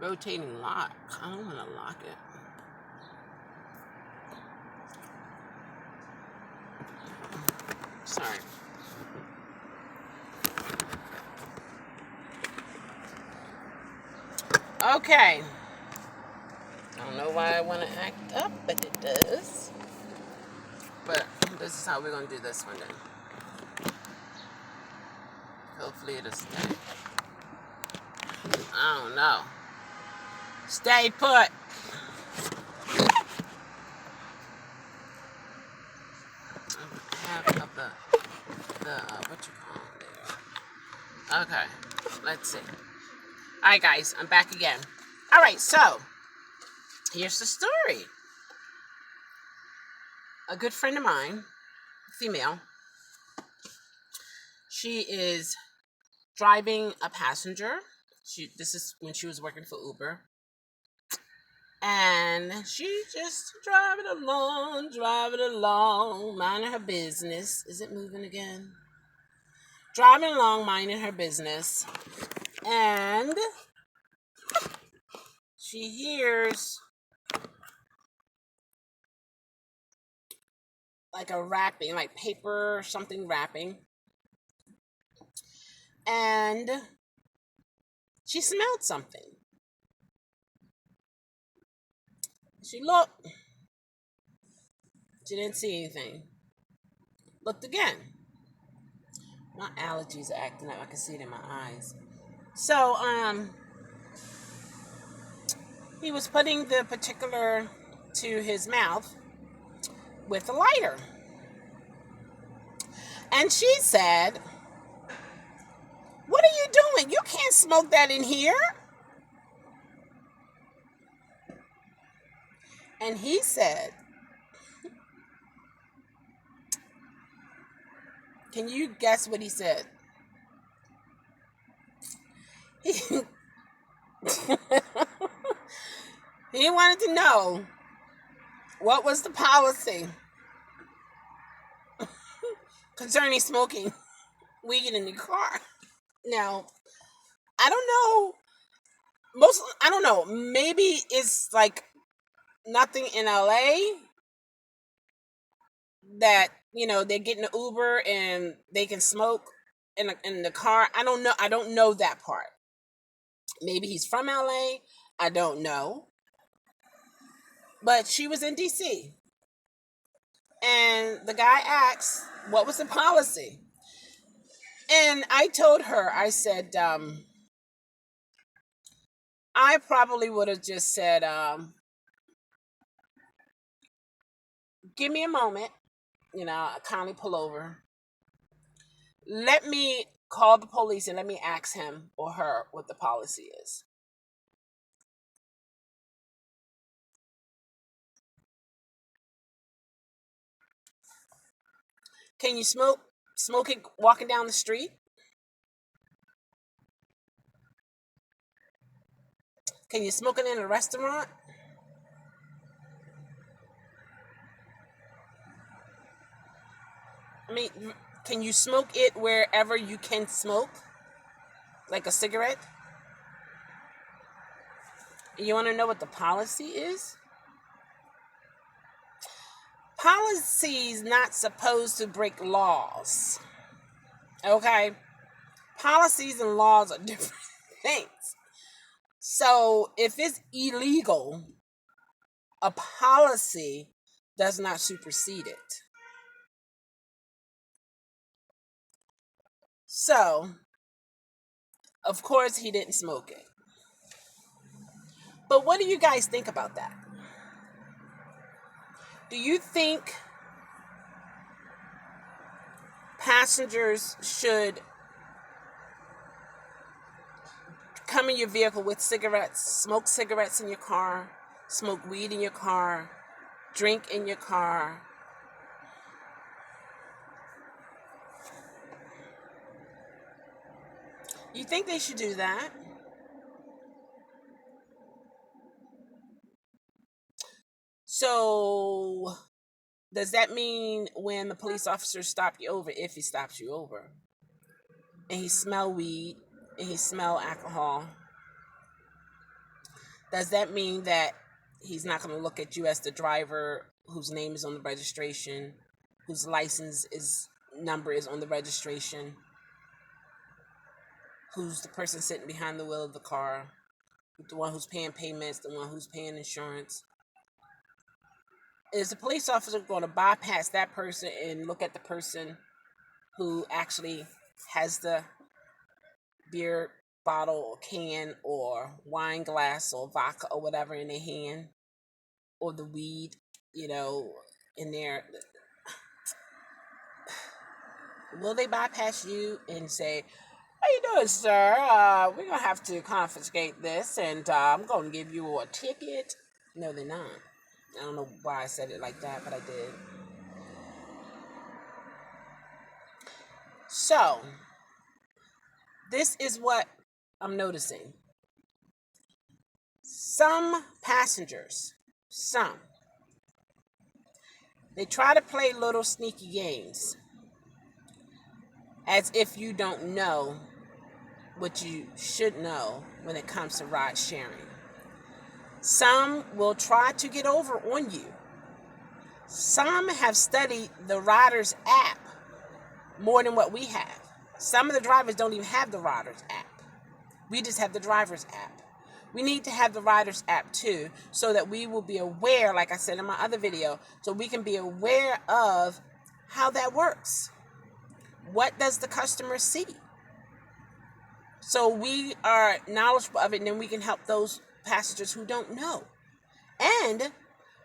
rotating lock. I don't want to lock it. Sorry. Okay. I don't know why I want to act up, but it does. But this is how we're going to do this one then. Hopefully it'll stay. I don't know. Stay put. Half of the what you call it there. Okay, let's see. All right, guys, I'm back again. All right, so here's the story. A good friend of mine, female, she is driving a passenger. This is when she was working for Uber. And she just driving along, minding her business. Is it moving again? Driving along, minding her business. And she hears like a rapping, like paper or something rapping. And she smelled something. She looked. She didn't see anything. Looked again. My allergies are acting up. I can see it in my eyes. So, he was putting the particular to his mouth with a lighter. And she said, "What are you doing? You can't smoke that in here." And he said, can you guess what he said? He wanted to know what was the policy concerning smoking weed in the car. Now, I don't know. I don't know. Maybe it's like nothing in LA that, they're getting an Uber and they can smoke in the car. I don't know. I don't know that part. Maybe he's from LA. I don't know. But she was in DC. And the guy asked, what was the policy? And I told her, I said, I probably would have just said, give me a moment, kindly pull over. Let me call the police and let me ask him or her what the policy is. Can you smoke it walking down the street? Can you smoke it in a restaurant? I mean, can you smoke it wherever you can smoke? Like a cigarette? You want to know what the policy is? Policy's not supposed to break laws. Okay? Policies and laws are different things. So if it's illegal, a policy does not supersede it. So, of course, he didn't smoke it. But what do you guys think about that? Do you think passengers should come in your vehicle with cigarettes, smoke cigarettes in your car, smoke weed in your car, drink in your car? You think they should do that? So, does that mean when the police officer stopped you over, if he stops you over, and he smell weed, and he smell alcohol, Does that mean that he's not going to look at you as the driver whose name is on the registration, whose license is number is on the registration, who's the person sitting behind the wheel of the car, the one who's paying payments, the one who's paying insurance? Is the police officer going to bypass that person and look at the person who actually has the beer bottle or can or wine glass or vodka or whatever in their hand, or the weed, in there? Will they bypass you and say, "How you doing, sir? We're gonna have to confiscate this, and I'm gonna give you a ticket"? No, they're not. I don't know why I said it like that, but I did. So, this is what I'm noticing. Some passengers, they try to play little sneaky games as if you don't know what you should know when it comes to ride sharing. Some will try to get over on you. Some have studied the Riders app more than what we have. Some of the drivers don't even have the Riders app. We just have the Drivers app. We need to have the Riders app too, so that we will be aware, like I said in my other video, so we can be aware of how that works. What does the customer see? So we are knowledgeable of it, and then we can help those passengers who don't know. And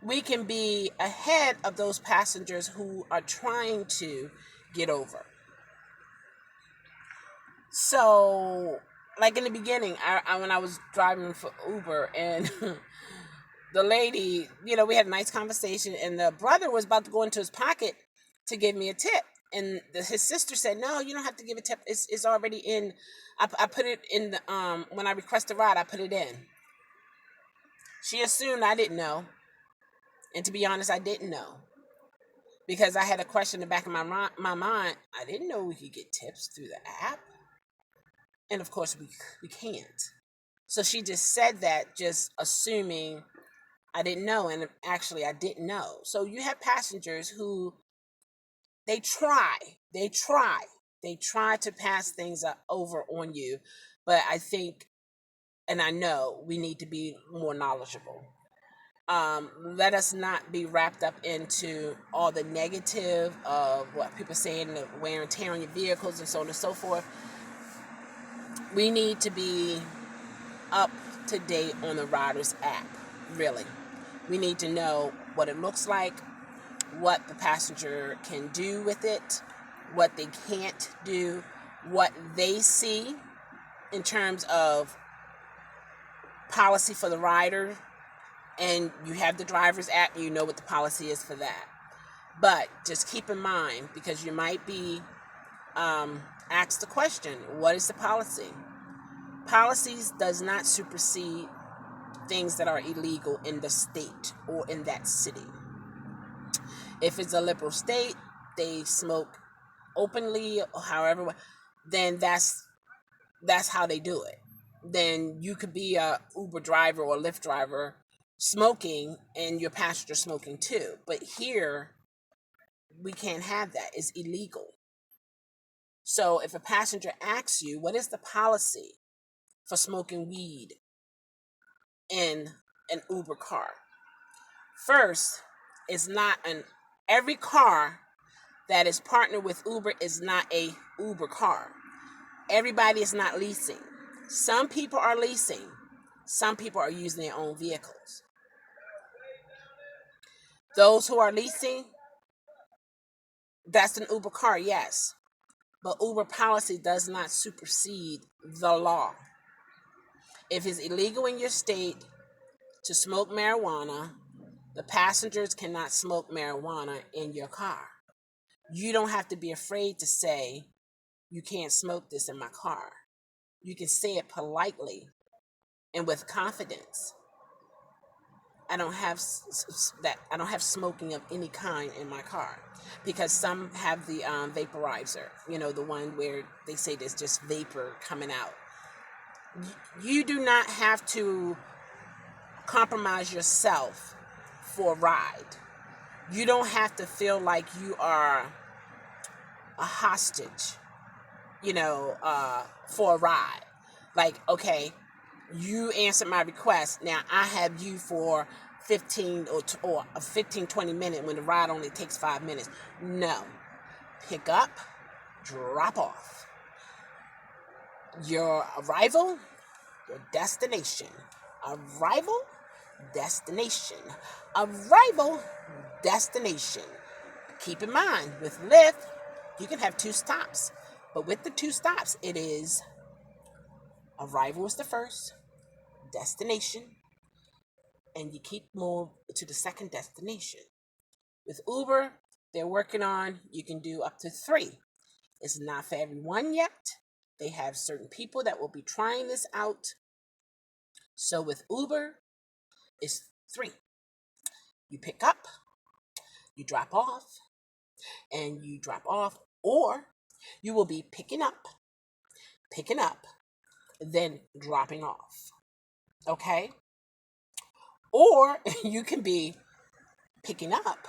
we can be ahead of those passengers who are trying to get over. So, like in the beginning, when I was driving for Uber, and the lady, we had a nice conversation, and the brother was about to go into his pocket to give me a tip. And his sister said, "No, you don't have to give a tip. It's already in. I put it in the when I request a ride, I put it in." She assumed I didn't know, and to be honest, I didn't know, because I had a question in the back of my mind. I didn't know we could get tips through the app, and of course we can't. So she just said that, just assuming I didn't know, and actually I didn't know. So you have passengers who they try to pass things over on you, but I think, and I know, we need to be more knowledgeable. Let us not be wrapped up into all the negative of what people say, and the wear and tear on your vehicles and so on and so forth. We need to be up to date on the Riders app, really. We need to know what it looks like, what the passenger can do with it, what they can't do, what they see in terms of policy for the rider. And you have the Drivers app, you know what the policy is for that. But just keep in mind, because you might be asked the question, what is the policy? Policies does not supersede things that are illegal in the state or in that city. If it's a liberal state, they smoke openly, or however, then that's how they do it. Then you could be a Uber driver or a Lyft driver smoking, and your passenger smoking too. But here, we can't have that. It's illegal. So if a passenger asks you, what is the policy for smoking weed in an Uber car? First, it's not every car that is partnered with Uber is not a Uber car. Everybody is not leasing. Some people are leasing. Some people are using their own vehicles. Those who are leasing, that's an Uber car, yes. But Uber policy does not supersede the law. If it's illegal in your state to smoke marijuana, the passengers cannot smoke marijuana in your car. You don't have to be afraid to say, "You can't smoke this in my car." You can say it politely and with confidence. I don't have I don't have smoking of any kind in my car, because some have the vaporizer, the one where they say there's just vapor coming out. You do not have to compromise yourself for a ride. You don't have to feel like you are a hostage, for a ride. Like, okay, you answered my request. Now I have you for 15 or 15, 20 minutes when the ride only takes 5 minutes. No. Pick up, drop off. Your arrival, your destination. Arrival, destination. Arrival, destination. Keep in mind, with Lyft, you can have 2 stops. But with the 2 stops, it is arrival is the first, destination, and you keep moving to the second destination. With Uber, they're working on, you can do up to 3. It's not for everyone yet. They have certain people that will be trying this out. So with Uber, it's 3. You pick up, you drop off, and you drop off, or you will be picking up, then dropping off. Okay? Or you can be picking up,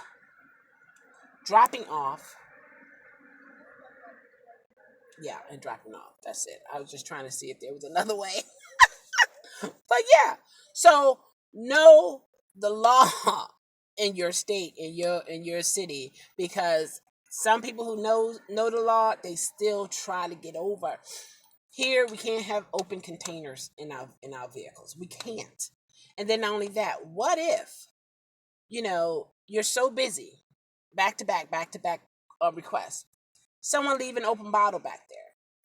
dropping off, and dropping off. That's it. I was just trying to see if there was another way. But yeah, so know the law in your state, in your city, because some people who know the law, they still try to get over. Here we can't have open containers in our vehicles. We can't. And then not only that, what if you're so busy, back to back requests. Someone leave an open bottle back there.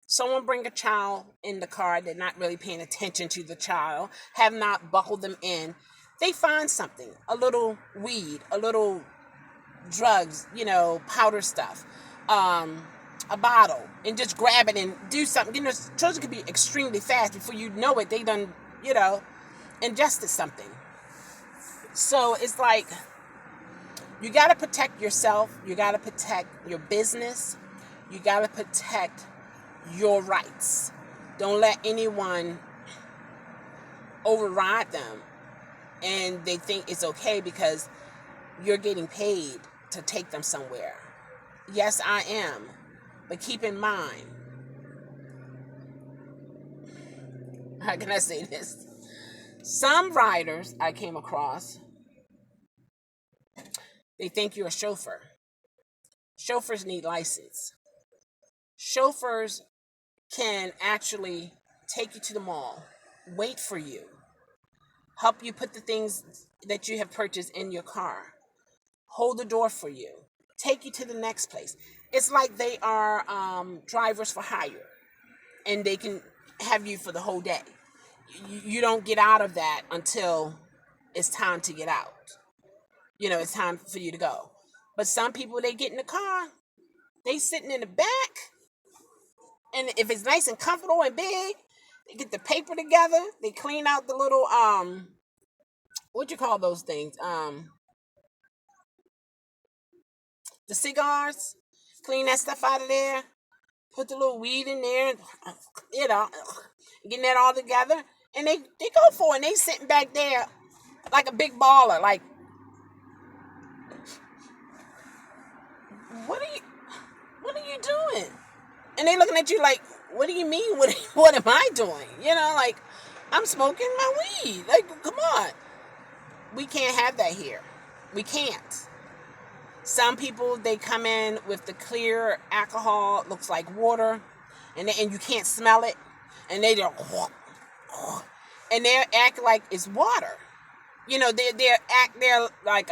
Someone bring a child in the car. They're not really paying attention to the child, have not buckled them in. They find something, a little weed, a little drugs, powder stuff, a bottle, and just grab it and do something. Children can be extremely fast. Before you know it, they done, ingested something. So it's like, you got to protect yourself. You got to protect your business. You got to protect your rights. Don't let anyone override them and they think it's okay because you're getting paid to take them somewhere. Yes, I am. But keep in mind, how can I say this? Some riders I came across, they think you're a chauffeur. Chauffeurs need license. Chauffeurs can actually take you to the mall, wait for you, help you put the things that you have purchased in your car, hold the door for you, take you to the next place. It's like they are drivers for hire, and they can have you for the whole day. You don't get out of that until it's time to get out. It's time for you to go. But some people, they get in the car, they sitting in the back, and if it's nice and comfortable and big, they get the paper together, they clean out the little what you call those things? The cigars, clean that stuff out of there, put the little weed in there, getting that all together, and they go for it, and they sitting back there like a big baller, like, what are you doing? And they looking at you like, what do you mean? What am I doing? Like, I'm smoking my weed. Like, come on. We can't have that here. We can't. Some people, they come in with the clear alcohol, looks like water, and you can't smell it, and they don't, and they act like it's water. They're like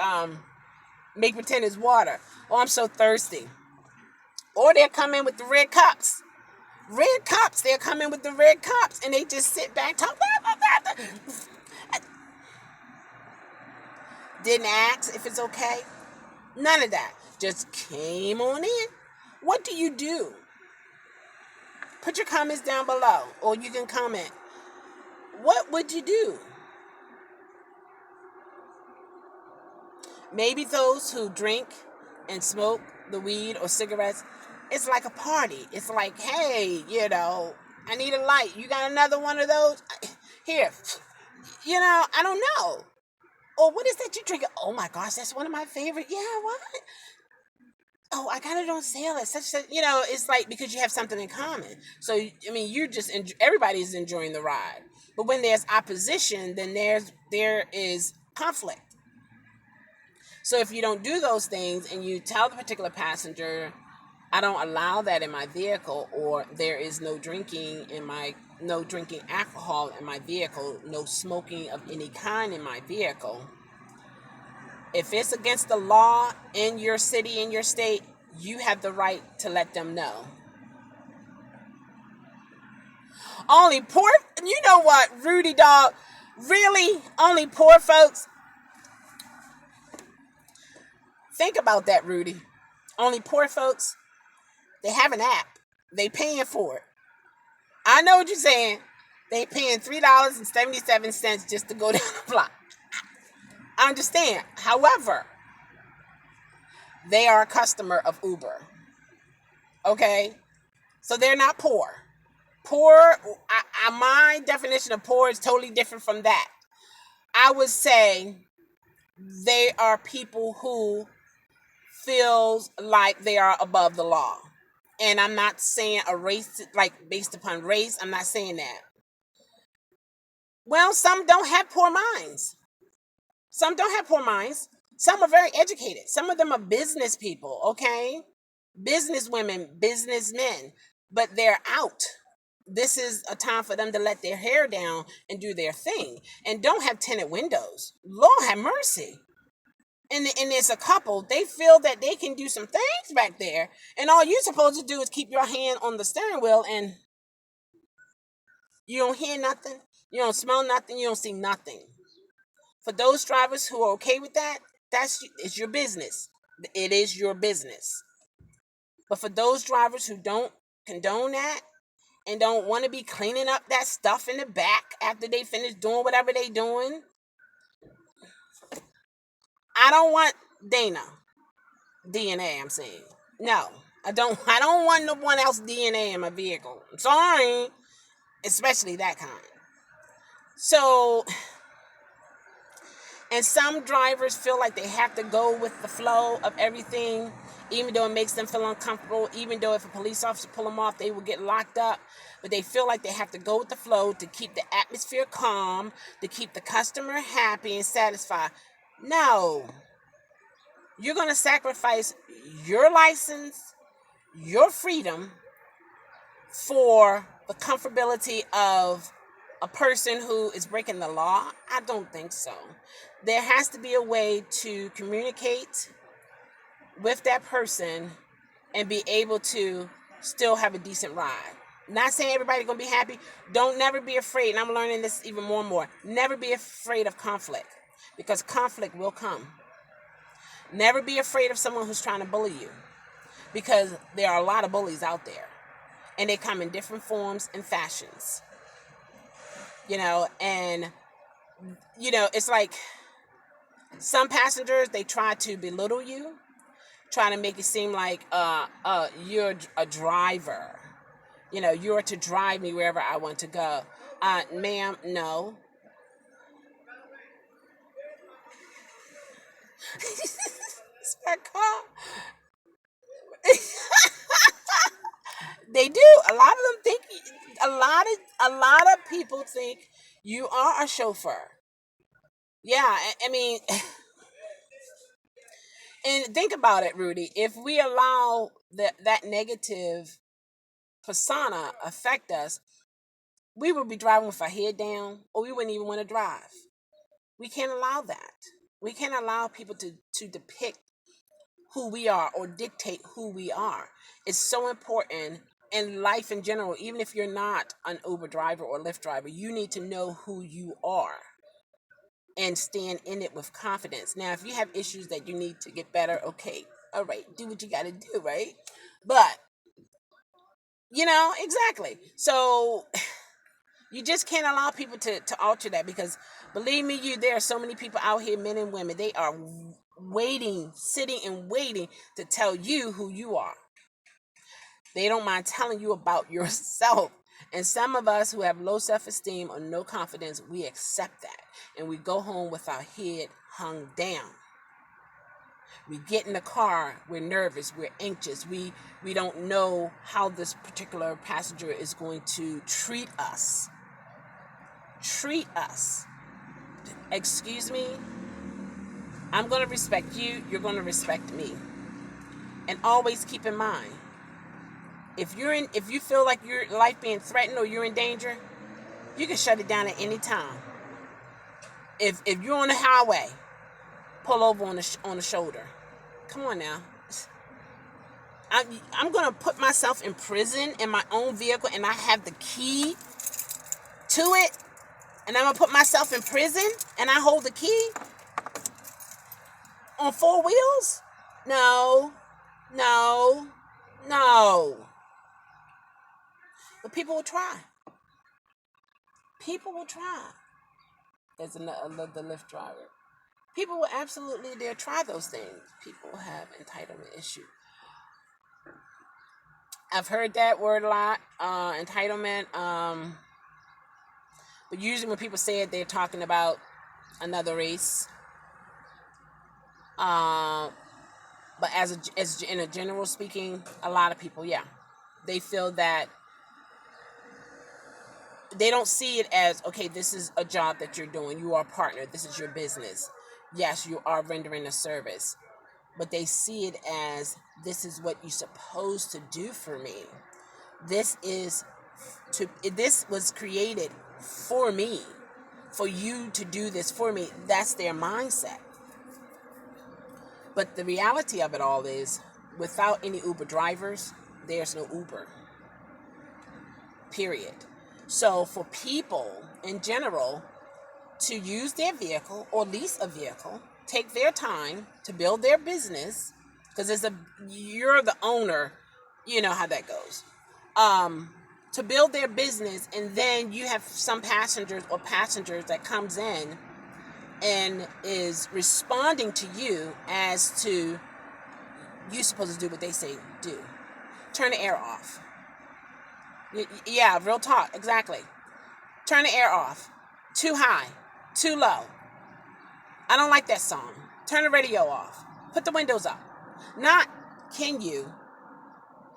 make pretend it's water. Oh, I'm so thirsty. Or they'll come in with the red cups. They'll come in with the red cups, and they just sit back, talk. Didn't ask if it's okay. None of that. Just came on in. What do? Put your comments down below, or you can comment. What would you do? Maybe those who drink and smoke the weed or cigarettes, it's like a party. It's like, hey, I need a light. You got another one of those? Here. I don't know. Or what is that you drinking? Oh my gosh, that's one of my favorite. Yeah, what? Oh, I got it on sale at such, it's like because you have something in common. So I mean, you're just everybody's enjoying the ride. But when there's opposition, then there is conflict. So if you don't do those things and you tell the particular passenger, I don't allow that in my vehicle, or there is no drinking alcohol in my vehicle, no smoking of any kind in my vehicle. If it's against the law in your city, in your state, you have the right to let them know. Only poor, you know what, Rudy dog, really? Only poor folks? Think about that, Rudy. Only poor folks? They have an app. They paying for it. I know what you're saying. They paying $3.77 just to go down the block. I understand. However, they are a customer of Uber. Okay? So they're not poor. Poor, my definition of poor is totally different from that. I would say they are people who feels like they are above the law. And I'm not saying a race, like based upon race. I'm not saying that. Well, some don't have poor minds. Some don't have poor minds. Some are very educated. Some of them are business people, okay? Business women, businessmen, but they're out. This is a time for them to let their hair down and do their thing, and don't have tinted windows. Lord have mercy. And there's a couple, they feel that they can do some things back there, and all you're supposed to do is keep your hand on the steering wheel, and you don't hear nothing, you don't smell nothing, you don't see nothing. For those drivers who are okay with that, it's your business. It is your business. But for those drivers who don't condone that and don't want to be cleaning up that stuff in the back after they finish doing whatever they doing, I don't want Dana DNA. I'm saying no. I don't want no one else DNA in my vehicle. I'm sorry, especially that kind. So, and some drivers feel like they have to go with the flow of everything, even though it makes them feel uncomfortable, even though if a police officer pull them off, they will get locked up. But they feel like they have to go with the flow to keep the atmosphere calm, to keep the customer happy and satisfied. No. You're going to sacrifice your license, your freedom, for the comfortability of a person who is breaking the law? I don't think so. There has to be a way to communicate with that person and be able to still have a decent ride. Not saying everybody's going to be happy. Don't never be afraid. And I'm learning this even more and more. Never be afraid of conflict, because conflict will come. Never be afraid of someone who's trying to bully you, because there are a lot of bullies out there, and they come in different forms and fashions. And it's like some passengers, they try to belittle you, try to make it seem like you're a driver. You're to drive me wherever I want to go. Ma'am, no. It's my car. They do. A lot of them think. A lot of people think you are a chauffeur. Yeah, I mean, and think about it, Rudy. If we allow that negative persona affect us, we would be driving with our head down, or we wouldn't even want to drive. We can't allow that. We can't allow people to depict who we are or dictate who we are. It's so important in life in general. Even if you're not an Uber driver or Lyft driver, you need to know who you are and stand in it with confidence. Now, if you have issues that you need to get better, okay, all right, do what you got to do, right? But, exactly. So you just can't allow people to alter that, because believe me, there are so many people out here, men and women, they are sitting and waiting to tell you who you are. They don't mind telling you about yourself. And some of us who have low self-esteem or no confidence, we accept that. And we go home with our head hung down. We get in the car, we're nervous, we're anxious, we don't know how this particular passenger is going to treat us. Treat us. Excuse me, I'm going to respect you, you're going to respect me. And always keep in mind, if you feel like your life being threatened or you're in danger, you can shut it down at any time. If you're on the highway, pull over on the shoulder. Come on now. I'm going to put myself in prison in my own vehicle and I have the key to it, and I'm going to put myself in prison and I hold the key on four wheels? No. No. No. But people will try. People will try. There's the Lyft driver. People will absolutely dare try those things. People have entitlement issue. I've heard that word a lot, entitlement. But usually when people say it, they're talking about another race. But as in a general speaking, a lot of people, yeah, they feel that they don't see it as, okay, this is a job that you're doing. You are a partner. This is your business. Yes, you are rendering a service. But they see it as, this is what you're supposed to do for me. This was created for me. For you to do this for me. That's their mindset. But the reality of it all is, without any Uber drivers, there's no Uber. Period. So for people in general to use their vehicle or lease a vehicle, take their time to build their business, because you're the owner, you know how that goes. To build their business, and then you have some passengers that comes in and is responding to you as to, you're supposed to do what they say do. Turn the air off. Yeah, real talk, exactly. Turn the air off. Too high, too low. I don't like that song. Turn the radio off. Put the windows up. Not, can you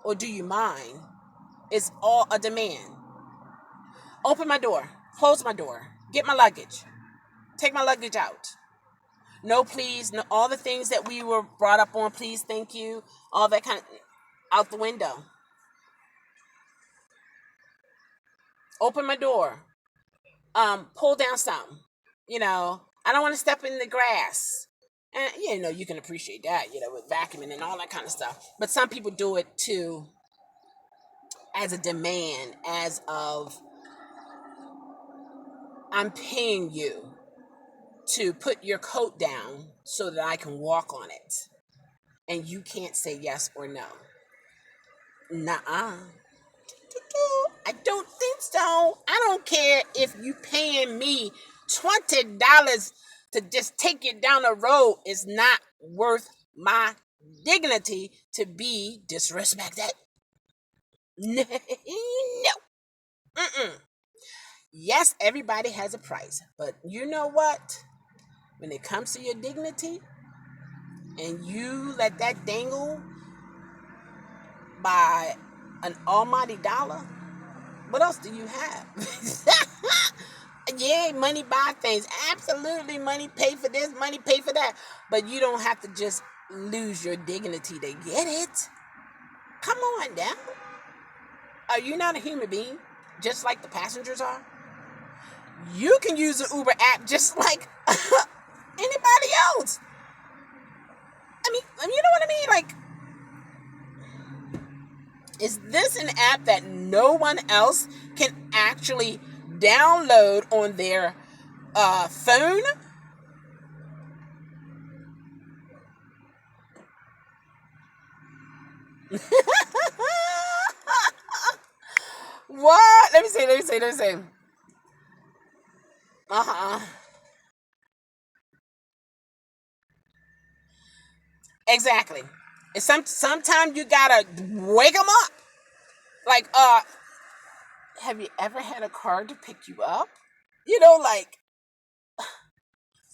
or do you mind? It's all a demand. Open my door. Close my door. Get my luggage. Take my luggage out. No, please. No, all the things that we were brought up on. Please, thank you. All that kind of, out the window. Open my door. Pull down something. I don't want to step in the grass. And, you can appreciate that, with vacuuming and all that kind of stuff. But some people do it too as a demand, as of, I'm paying you to put your coat down so that I can walk on it. And you can't say yes or no. Nuh-uh. I don't think so. I don't care if you paying me $20 to just take you down the road. It's not worth my dignity to be disrespected. No. Mm-mm. Yes, everybody has a price. But you know what? When it comes to your dignity, and you let that dangle by an almighty dollar, what else do you have? Yeah, money buy things. Absolutely, money pay for this, money pay for that. But you don't have to just lose your dignity to get it. Come on now. Are you not a human being, just like the passengers are? You can use the Uber app just like anybody else. I mean, you know what I mean? Like, is this an app that no one else can actually download on their phone? What? Let me see. Uh-huh. Exactly. And sometimes you gotta wake them up. Like, have you ever had a car to pick you up? Like,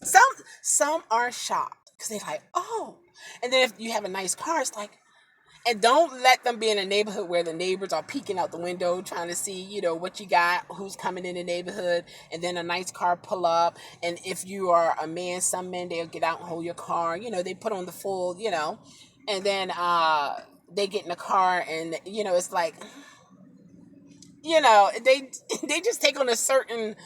Some some are shocked because they're like, oh. And then if you have a nice car, it's like, and don't let them be in a neighborhood where the neighbors are peeking out the window trying to see, what you got, who's coming in the neighborhood, and then a nice car pull up. And if you are a man, some men, they'll get out and hold your car. They put on the full, and then they get in the car, and it's like, they they just take on a certain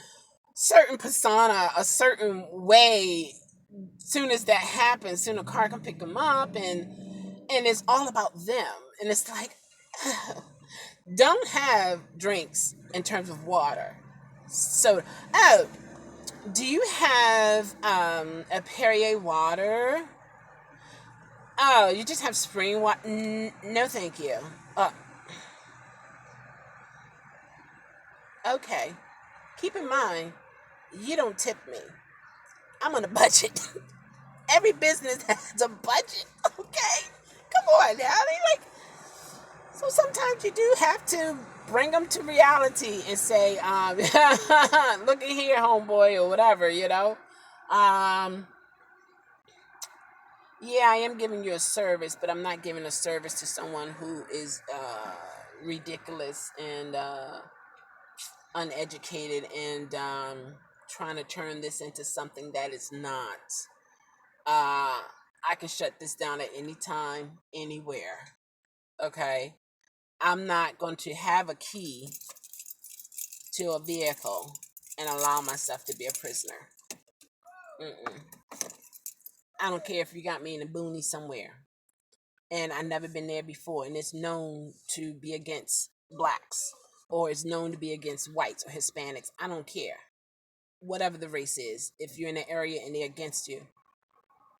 persona, a certain way. Soon as that happens, soon a car can pick them up, and it's all about them. And it's like, don't have drinks in terms of water. So, oh, do you have a Perrier water? Oh, you just have spring water? No, thank you. Uh, okay. Keep in mind, you don't tip me. I'm on a budget. Every business has a budget, okay? Come on now. So sometimes you do have to bring them to reality and say, look at here, homeboy, or whatever, Yeah, I am giving you a service, but I'm not giving a service to someone who is ridiculous and uneducated and trying to turn this into something that is not. I can shut this down at any time, anywhere. Okay? I'm not going to have a key to a vehicle and allow myself to be a prisoner. Mm-mm. I don't care if you got me in the boonies somewhere and I've never been there before and it's known to be against blacks or it's known to be against whites or Hispanics. I don't care. Whatever the race is, if you're in an area and they're against you.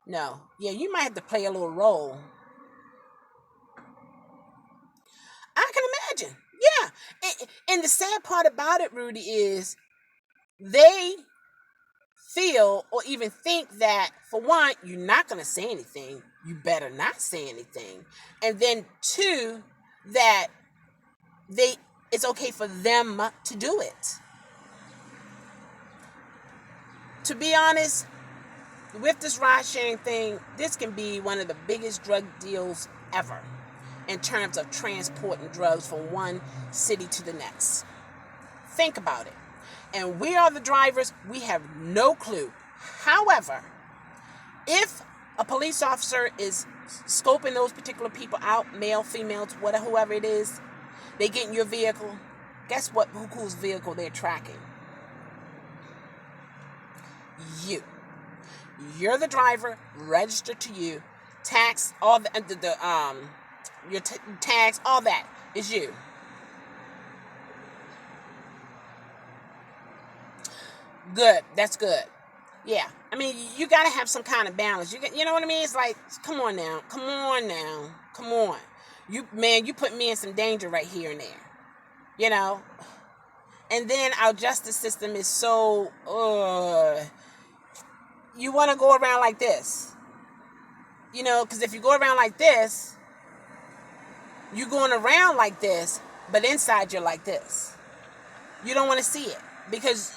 No. Yeah, you might have to play a little role. I can imagine. Yeah. And the sad part about it, Rudy, is they feel or even think that, for one, you're not going to say anything. You better not say anything. And then two, that it's okay for them to do it. To be honest, with this ride sharing thing, this can be one of the biggest drug deals ever in terms of transporting drugs from one city to the next. Think about it. And we are the drivers, we have no clue. However, if a police officer is scoping those particular people out, male, female, whatever, whoever it is, they get in your vehicle, guess what? Whose vehicle they're tracking? You. You're the driver, registered to you, tax, all your tax, all that is you. Good. That's good. Yeah. I mean, you got to have some kind of balance. You know what I mean? It's like, come on now. Come on. You put me in some danger right here and there. You know? And then our justice system is so, you want to go around like this. Because if you go around like this, you're going around like this, but inside you're like this. You don't want to see it because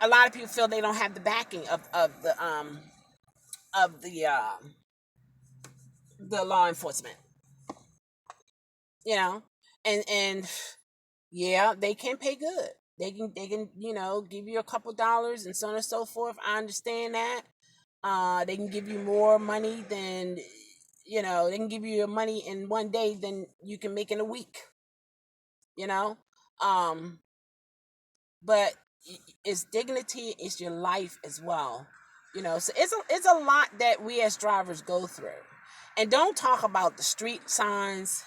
a lot of people feel they don't have the backing of the law enforcement. And yeah, they can pay good. They can give you a couple dollars and so on and so forth. I understand that. They can give you more money than they can give you your money in one day than you can make in a week. You know, um, but it's dignity, it's your life as well. So it's a lot that we as drivers go through. And don't talk about the street signs.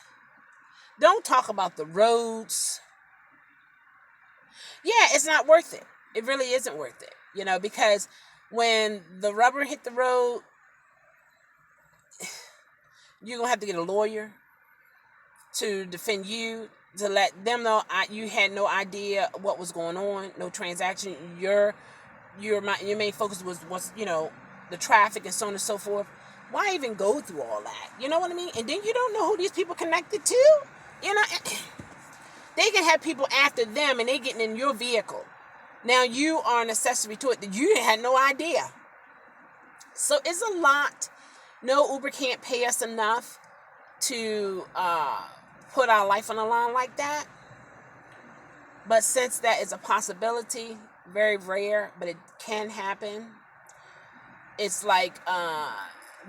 Don't talk about the roads. Yeah, it's not worth it. It really isn't worth it. Because when the rubber hit the road, you're gonna have to get a lawyer to defend you, to let them know you had no idea what was going on, no transaction. Your main focus was the traffic and so on and so forth. Why even go through all that? You know what I mean? And then you don't know who these people connected to. They can have people after them and they getting in your vehicle. Now you are an accessory to it that you had no idea. So it's a lot. No, Uber can't pay us enough to put our life on the line like that. But since that is a possibility, very rare, but it can happen, it's like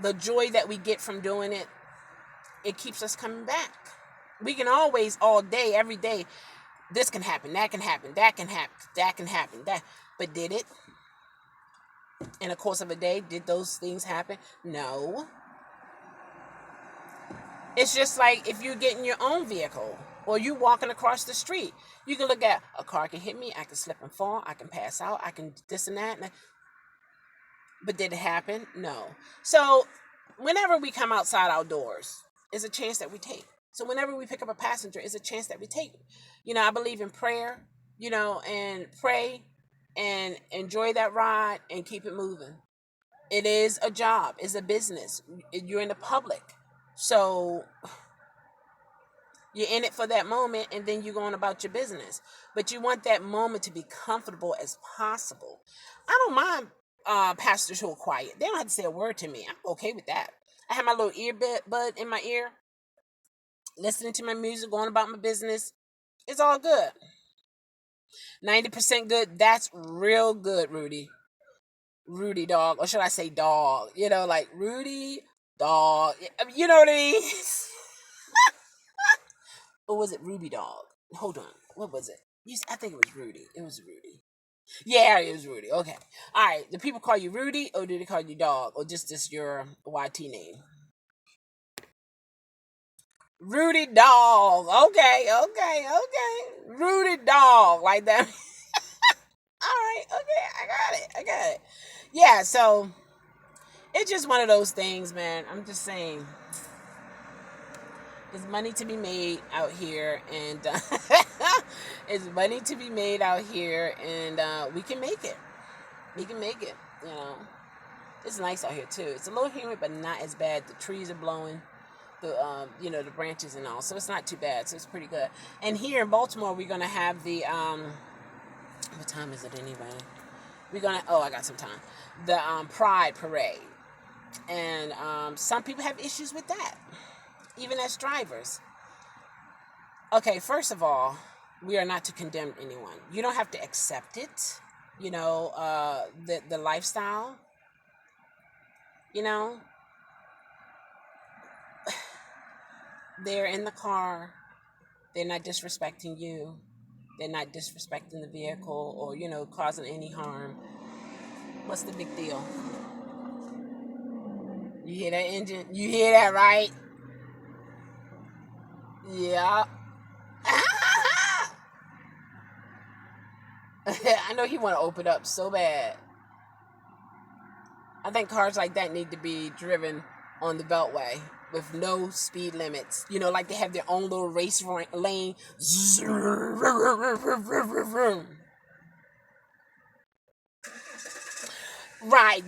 the joy that we get from doing it, it keeps us coming back. We can always, all day, every day, this can happen, that can happen, that can happen, that can happen, that. But did it? In the course of a day, did those things happen? No. It's just like if you get in your own vehicle or you walking across the street, you can look at a car can hit me, I can slip and fall, I can pass out, I can this and that. But did it happen? No. So whenever we come outside outdoors, it's a chance that we take. So whenever we pick up a passenger, it's a chance that we take. I believe in prayer, and pray and enjoy that ride and keep it moving. It is a job, it's a business. You're in the public. So you're in it for that moment and then you're going about your business. But you want that moment to be comfortable as possible. I don't mind pastors who are quiet. They don't have to say a word to me. I'm okay with that. I have my little earbud in my ear, listening to my music, going about my business. It's all good. 90% good. That's real good, Rudy. Rudy dog. Or should I say dog? Like Rudy dog. You know what I mean? Or was it Ruby dog? Hold on. What was it? I think it was Rudy. It was Rudy. Yeah, it was Rudy. Okay. All right. Do people call you Rudy or do they call you dog? Or just your YT name? Rudy dog. Okay. Rudy dog. Like that. All right. Okay. I got it. Yeah. So it's just one of those things, man. I'm just saying. There's money to be made out here, and it's money to be made out here, and we can make it. We can make it. It's nice out here too. It's a little humid, but not as bad. The trees are blowing, the branches and all, so it's not too bad. So it's pretty good. And here in Baltimore, we're gonna have the what time is it anyway? I got some time. The Pride Parade, and some people have issues with that, even as drivers. Okay, first of all, we are not to condemn anyone. You don't have to accept it. The lifestyle. They're in the car. They're not disrespecting you. They're not disrespecting the vehicle or, causing any harm. What's the big deal? You hear that engine? You hear that, right? Yeah. I know he want to open up so bad. I think cars like that need to be driven on the Beltway with no speed limits. Like they have their own little race lane. Right.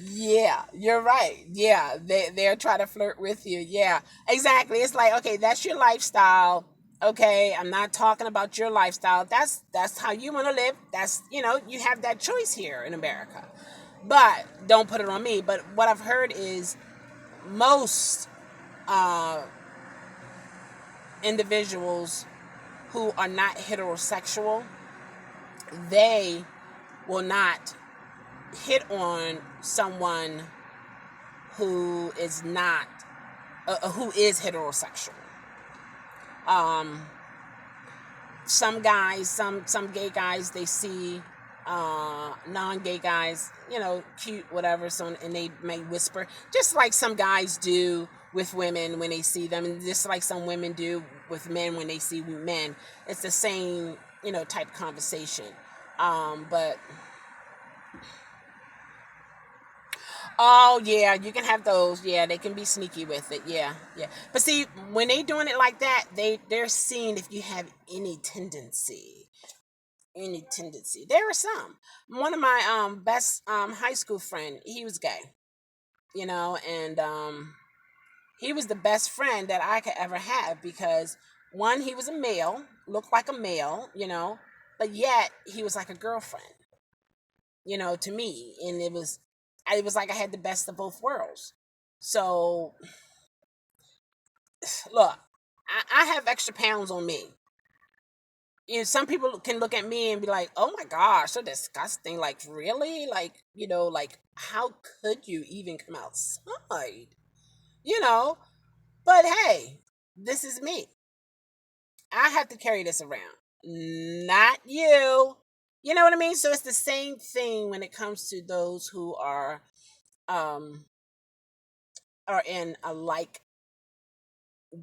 Yeah, you're right. Yeah, they're trying to flirt with you. Yeah, exactly. It's like, okay, that's your lifestyle. Okay, I'm not talking about your lifestyle. That's how you want to live. That's you have that choice here in America. But don't put it on me. But what I've heard is most individuals who are not heterosexual, they will not hit on someone who is not who is heterosexual. Some guys, some gay guys, they see non-gay guys, cute, whatever. So, and they may whisper, just like some guys do with women when they see them, and just like some women do with men when they see men. It's the same, type of conversation. But oh yeah, you can have those. Yeah, they can be sneaky with it. Yeah. But see, when they doing it like that, they're seeing if you have any tendency. There are some. One of my best high school friend, he was gay. And he was the best friend that I could ever have because one, he was a male, looked like a male, but yet he was like a girlfriend. to me. And it was like I had the best of both worlds. So look, I have extra pounds on me. Some people can look at me and be like, "Oh my gosh, so disgusting!" Like, really? Like, like, how could you even come outside? You know. But hey, this is me. I have to carry this around, not you. You know what I mean? So it's the same thing when it comes to those who um are in a like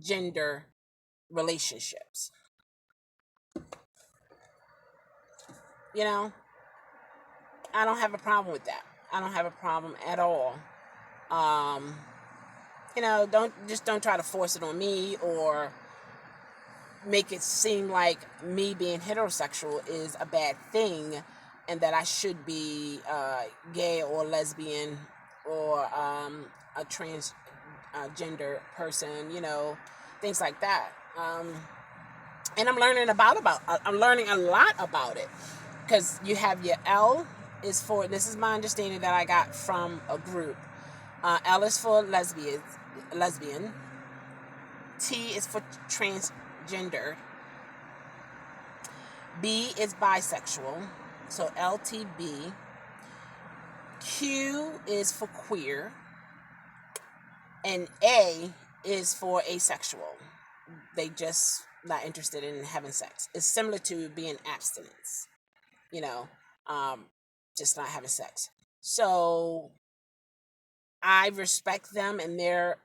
gender relationships. You know, I don't have a problem with that. I don't have a problem at all. Um, don't try to force it on me or make it seem like me being heterosexual is a bad thing and that I should be gay or lesbian or a transgender person, things like that. And I'm learning a lot about it because you have your L is for, this is my understanding that I got from a group. L is for lesbian. T is for transgender. B is bisexual, so LTB. Q is for queer. And A is for asexual. They just not interested in having sex. It's similar to being abstinence, you know, um, just not having sex. So I respect them in their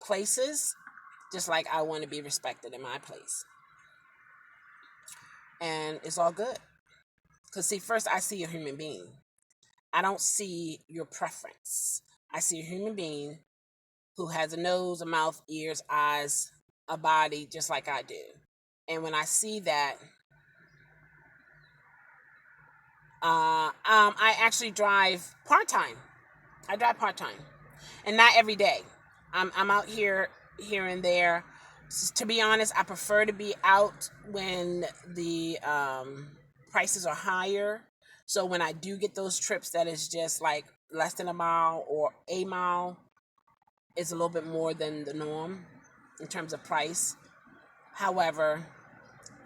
places, just like I want to be respected in my place. And it's all good. Because, see, first I see a human being. I don't see your preference. I see a human being who has a nose, a mouth, ears, eyes, a body, just like I do. And when I see that, I actually drive part time. I drive part time, and not every day. I'm out here and there. To be honest, I prefer to be out when the prices are higher. So when I do get those trips, that is just like less than a mile or a mile, it's a little bit more than the norm in terms of price. However,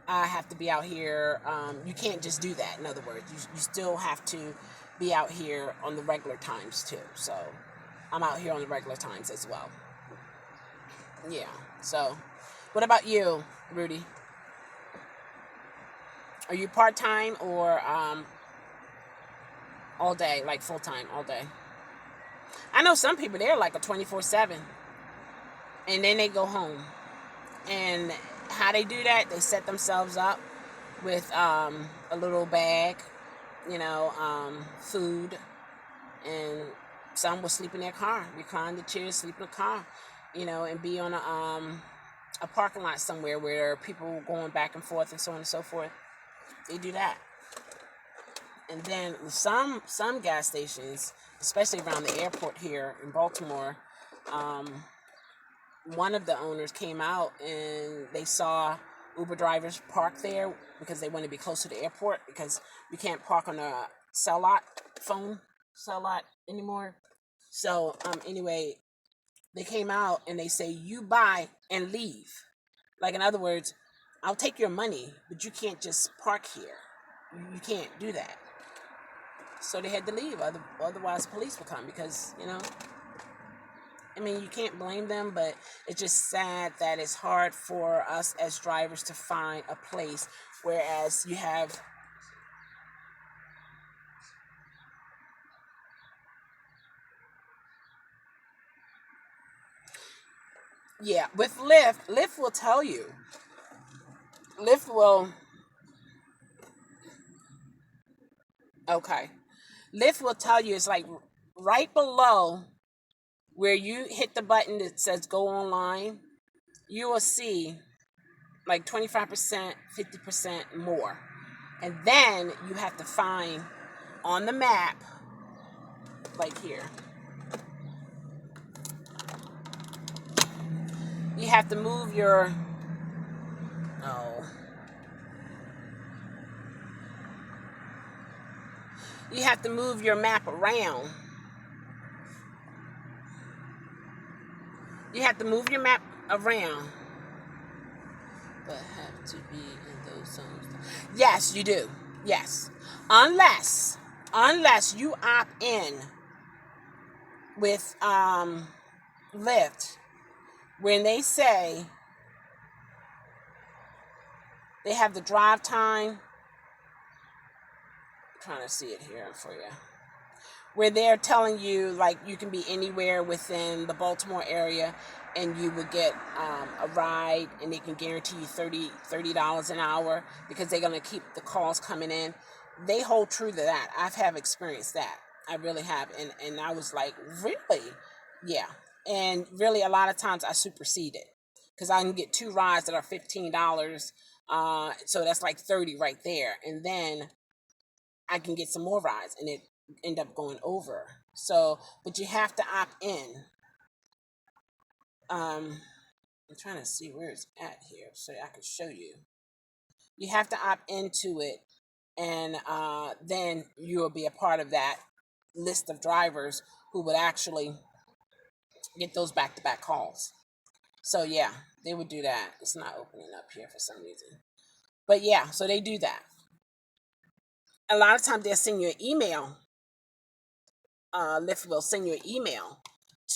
I have to be out here. You can't just do that. In other words, you still have to be out here on the regular times too. So I'm out here on the regular times as well. Yeah. So, what about you, Rudy? Are you part time or all day, like full time, all day? I know some people they're like a 24/7, and then they go home. And how they do that? They set themselves up with a little bag, food, and some will sleep in their car, recline the chairs, sleep in the car, and be on a parking lot somewhere where people going back and forth and so on and so forth. They do that. And then some gas stations, especially around the airport here in Baltimore, one of the owners came out and they saw Uber drivers park there because they want to be close to the airport because we can't park on a phone cell lot anymore. So anyway, they came out and they say you buy and leave. Like, in other words, I'll take your money, but you can't just park here. You can't do that. So they had to leave. Otherwise, police would come because I mean, you can't blame them, but it's just sad that it's hard for us as drivers to find a place, whereas you have. Yeah, with Lyft will tell you. Lyft will. Okay. Lyft will tell you it's like right below where you hit the button that says go online, you will see like 25%, 50% more. And then you have to find on the map, like here, you have to move your, oh, You have to move your map around. You have to move your map around. But have to be in those zones. Yes, you do. Yes. Unless you opt in with Lyft, when they say they have the drive time. I'm trying to see it here for you. Where they're telling you, like, you can be anywhere within the Baltimore area and you would get a ride, and they can guarantee you $30 an hour because they're going to keep the calls coming in. They hold true to that. Have experienced that. I really have. And I was like, really? Yeah. And really, a lot of times I supersede it because I can get 2 rides that are $15. So that's like 30 right there. And then I can get some more rides, and it end up going over. So, but you have to opt in. I'm trying to see where it's at here so I can show you. You have to opt into it, and then you will be a part of that list of drivers who would actually get those back-to-back calls. So yeah, they would do that. It's not opening up here for some reason. But yeah, so they do that. A lot of times they'll send you an email. Lyft will send you an email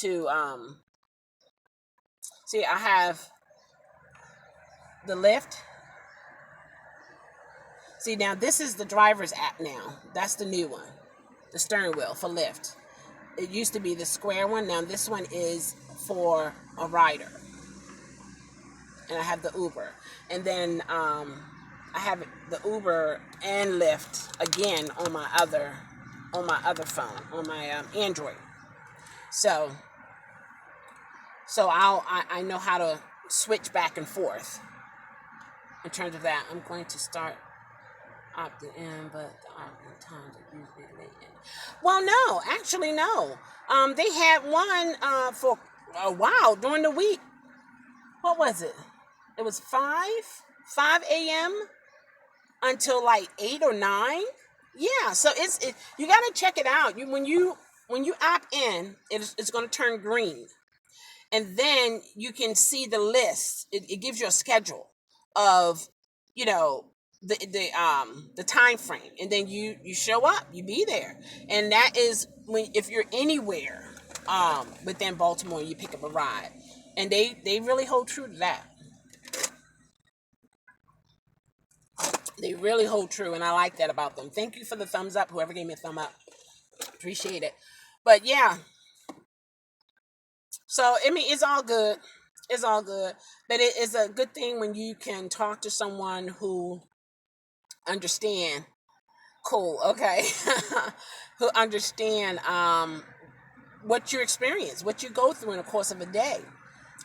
to see, I have the Lyft. See, now this is the driver's app now. That's the new one. The steering wheel for Lyft. It used to be the square one. Now this one is for a rider. And I have the Uber. And then I have the Uber and Lyft again on my other phone, on my Android. So I know how to switch back and forth in terms of that. I'm going to start opted in, but the opt-in times are usually late. Well, no, actually, no. They had one for a while during the week. What was it? It was 5 a.m. until like 8 or 9. Yeah, so you got to check it out. When you opt in, it's going to turn green, and then you can see the list. It gives you a schedule of, you know, the time frame, and then you show up, you be there, and that is when, if you're anywhere within Baltimore, you pick up a ride, and they really hold true to that. They really hold true, and I like that about them. Thank you for the thumbs up, whoever gave me a thumb up. Appreciate it. But yeah, so I mean, it's all good. It's all good, but it is a good thing when you can talk to someone who understand. Cool, okay. Who understand what you experience, what you go through in the course of a day.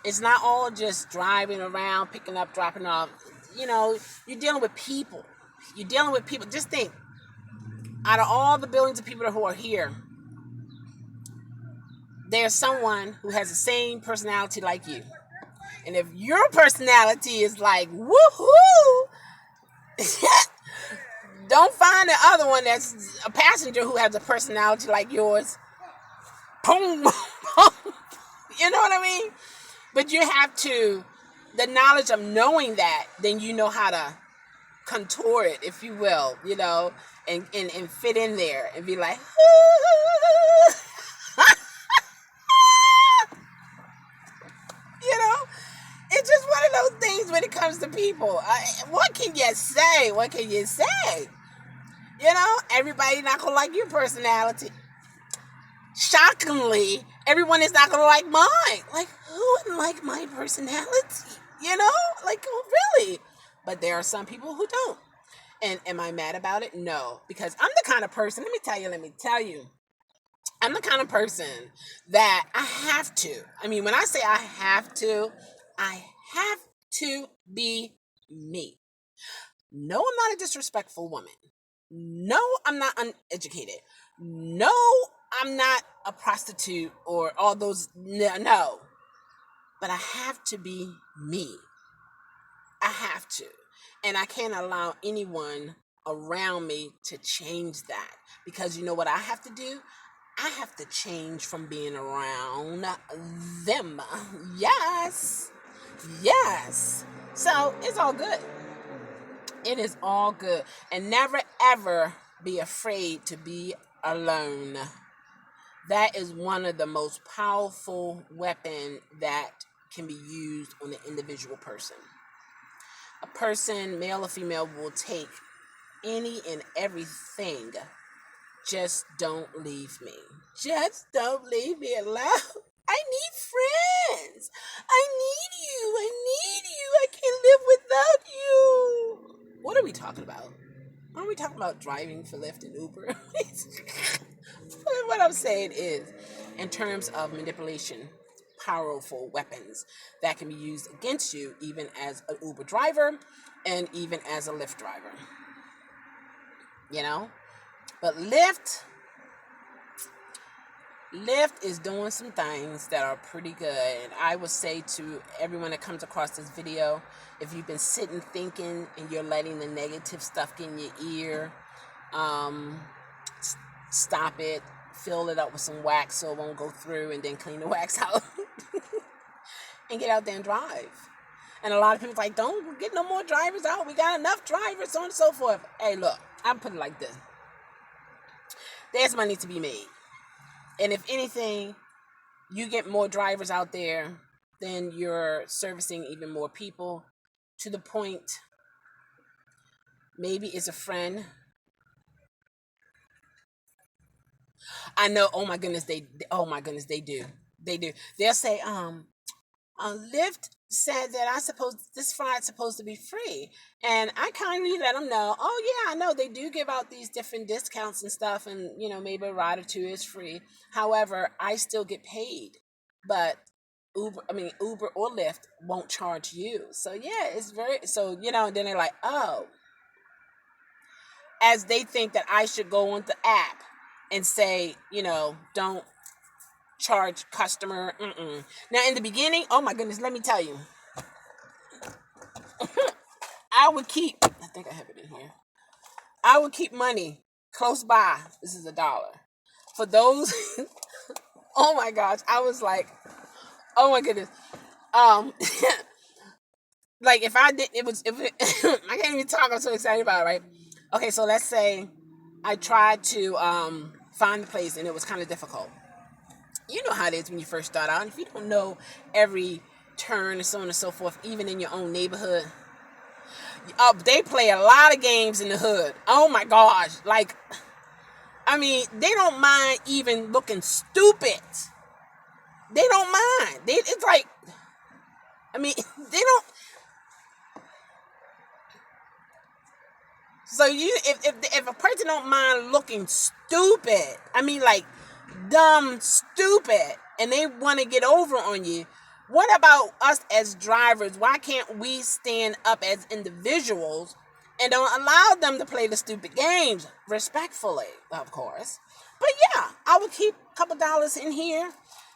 It's not all just driving around, picking up, dropping off. You know, you're dealing with people. You're dealing with people. Just think, out of all the billions of people who are here, there's someone who has the same personality like you. And if your personality is like, woohoo, don't find the other one that's a passenger who has a personality like yours. Boom, boom. You know what I mean? But you have to, the knowledge of knowing that, then you know how to contour it, if you will, you know, and fit in there and be like, you know, it's just one of those things when it comes to people. What can you say? What can you say? You know, everybody not gonna like your personality. Shockingly, everyone is not gonna like mine. Like, who wouldn't like my personality? You know, like, oh, really? But there are some people who don't. And am I mad about it? No, because I'm the kind of person. Let me tell you. I'm the kind of person that I have to. I mean, when I say I have to be me. No, I'm not a disrespectful woman. No, I'm not uneducated. No, I'm not a prostitute or all those. No. But I have to be me. I have to. And I can't allow anyone around me to change that. Because you know what I have to do? I have to change from being around them. Yes. Yes. So it's all good. It is all good. And never ever be afraid to be alone. That is one of the most powerful weapons that can be used on an individual person. A person, male or female, will take any and everything. Just don't leave me. Just don't leave me alone. I need friends. I need you. I need you. I can't live without you. What are we talking about? Aren't we talking about driving for Lyft and Uber? What I'm saying is, in terms of manipulation, powerful weapons that can be used against you, even as an Uber driver and even as a Lyft driver. You know? But Lyft is doing some things that are pretty good. And I would say to everyone that comes across this video, if you've been sitting thinking and you're letting the negative stuff get in your ear, stop it. Fill it up with some wax so it won't go through, and then clean the wax out. And get out there and drive. And a lot of people are like, don't get no more drivers out. We got enough drivers, so on and so forth. Hey, look, I'm putting it like this. There's money to be made. And if anything, you get more drivers out there, then you're servicing even more people, to the point maybe it's a friend. I know, oh my goodness, they do. They do. They'll say, Lyft said that this ride's supposed to be free. And I kindly let them know, oh yeah, I know they do give out these different discounts and stuff, and maybe a ride or two is free. However, I still get paid. But Uber or Lyft won't charge you. So yeah, it's then they're like, oh. As they think that I should go on the app and say, don't charge customer. Now, in the beginning, oh my goodness, let me tell you. I think I have it in here. I would keep money close by. This is $1. For those, oh my gosh, I was like, oh my goodness. Like if I can't even talk, I'm so excited about it, right? Okay, so let's say I tried to find the place and it was kind of difficult. You know how it is when you first start out. If you don't know every turn and so on and so forth, even in your own neighborhood, they play a lot of games in the hood. Oh my gosh. They don't mind even looking stupid. They don't mind. They don't. So if a person don't mind looking stupid, dumb stupid, and they want to get over on you, what about us as drivers? Why can't we stand up as individuals and don't allow them to play the stupid games respectfully, of course? But yeah, I would keep a couple dollars in here,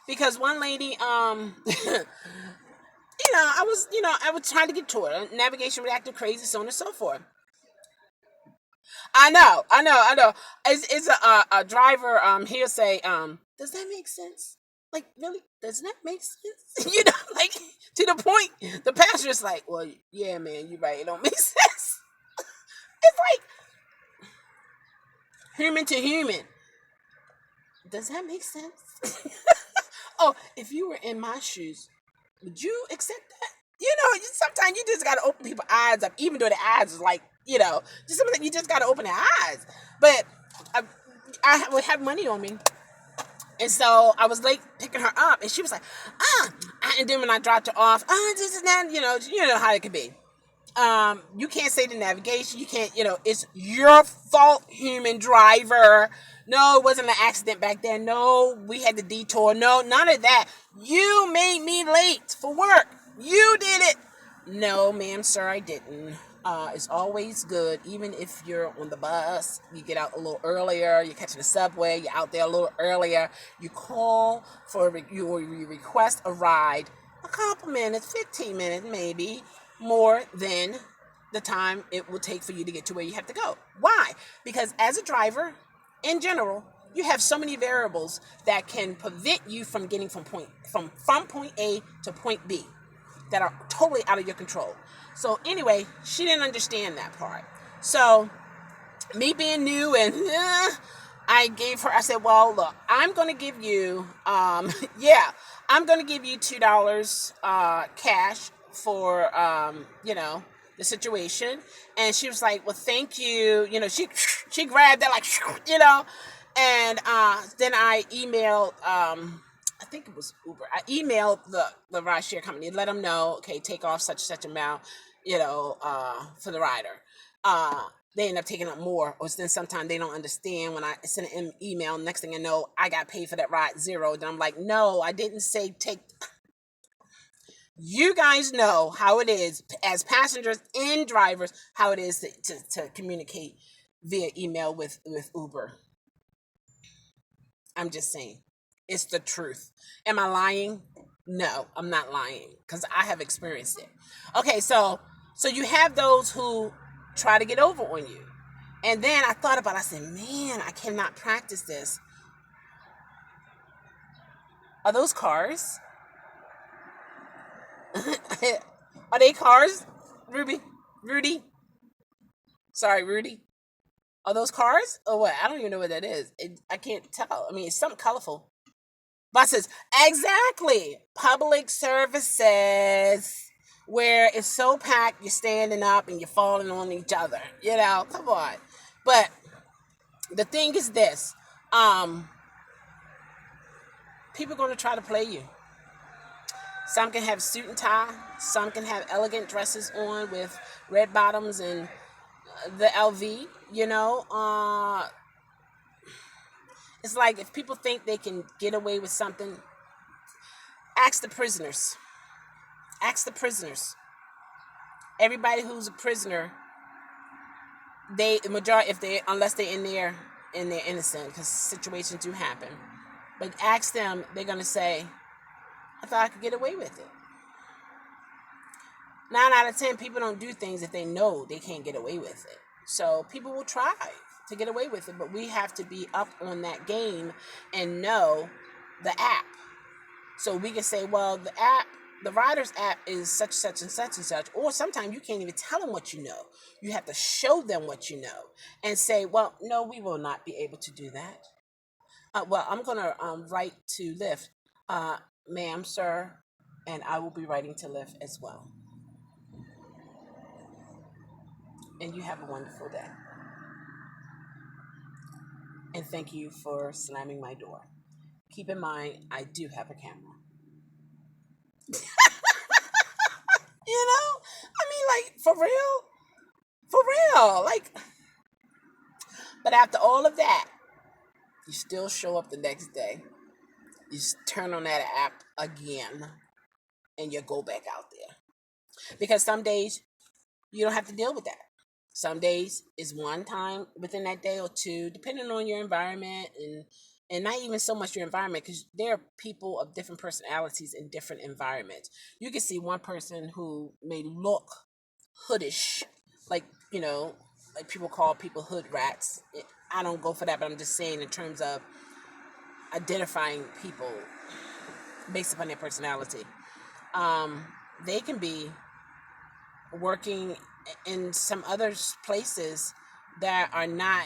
because one lady, I was trying to get to her. Navigation reacted crazy, so on and so forth. I know. It's a driver. He'll say, does that make sense? Like, really? Does that make sense? To the point, the passenger's like, well, yeah, man, you're right. It don't make sense. It's like human to human. Does that make sense? Oh, if you were in my shoes, would you accept that? Sometimes you just got to open people's eyes up, even though the eyes is like, just something you just got to open their eyes. But I would have money on me. And so I was late picking her up, and she was like, and then when I dropped her off, this is that, you know how it could be. You can't say the navigation, you can't, it's your fault, human driver. No, it wasn't an accident back then. No, we had the detour. No, none of that. You made me late for work. You did it. No, ma'am, sir, I didn't. It's always good, even if you're on the bus, you get out a little earlier, you're catching the subway, you're out there a little earlier, you call you request a ride, a couple minutes, 15 minutes maybe, more than the time it will take for you to get to where you have to go. Why? Because as a driver, in general, you have so many variables that can prevent you from getting from point A to point B that are totally out of your control. So anyway, she didn't understand that part. So me being new and I gave her. I said, "Well, look, I'm going to give you, yeah, I'm going to give you $2 cash for, the situation." And she was like, "Well, thank you." She grabbed that like, and then I emailed. I think it was Uber. I emailed the rideshare company, let them know, okay, take off such amount, for the rider. They end up taking up more, or then sometimes they don't understand when I send an email. Next thing I know, I got paid for that ride zero. Then I'm like, no, I didn't say take. You guys know how it is as passengers and drivers, how it is to communicate via email with Uber. I'm just saying, it's the truth. Am I lying? No, I'm not lying because I have experienced it. Okay, so you have those who try to get over on you. And then I thought about it. I said, man, I cannot practice this. Are those cars? Are they cars? Rudy? Sorry, Rudy. Are those cars? Or what? I don't even know what that is. I can't tell. I mean, it's something colorful. Buses. Exactly. Public services. Where it's so packed, you're standing up and you're falling on each other. Come on. But the thing is this. People are going to try to play you. Some can have suit and tie. Some can have elegant dresses on with red bottoms and the LV. It's like if people think they can get away with something, ask the prisoners. Ask the prisoners. Everybody who's a prisoner, unless they're in there and they're innocent, because situations do happen. But ask them, they're gonna say, "I thought I could get away with it." 9 out of 10 people don't do things if they know they can't get away with it. So people will try to get away with it, but we have to be up on that game and know the app. So we can say, well, the Riders app is such and such. Or sometimes you can't even tell them what you know. You have to show them what you know and say, well, no, we will not be able to do that. Well, I'm going to write to Lyft. Ma'am, sir, and I will be writing to Lyft as well. And you have a wonderful day. And thank you for slamming my door. Keep in mind, I do have a camera. I mean, like, for real? For real. Like, but after all of that, you still show up the next day. You turn on that app again, and you go back out there. Because some days, you don't have to deal with that. Some days is one time within that day or two, depending on your environment and not even so much your environment, because there are people of different personalities in different environments. You can see one person who may look hoodish, like like people call people hood rats. I don't go for that, but I'm just saying in terms of identifying people based upon their personality. They can be working in some other places that are not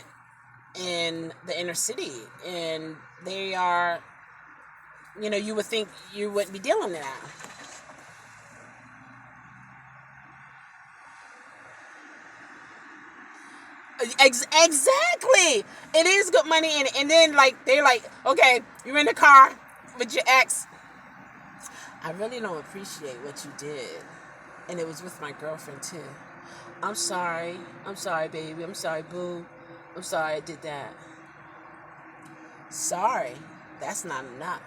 in the inner city, and they are, you would think you wouldn't be dealing with that. Exactly. It is good money in it. And then they're like, okay, you're in the car with your ex. I really don't appreciate what you did. And it was with my girlfriend too. I'm sorry. I'm sorry, baby. I'm sorry, boo. I'm sorry I did that. Sorry. That's not enough.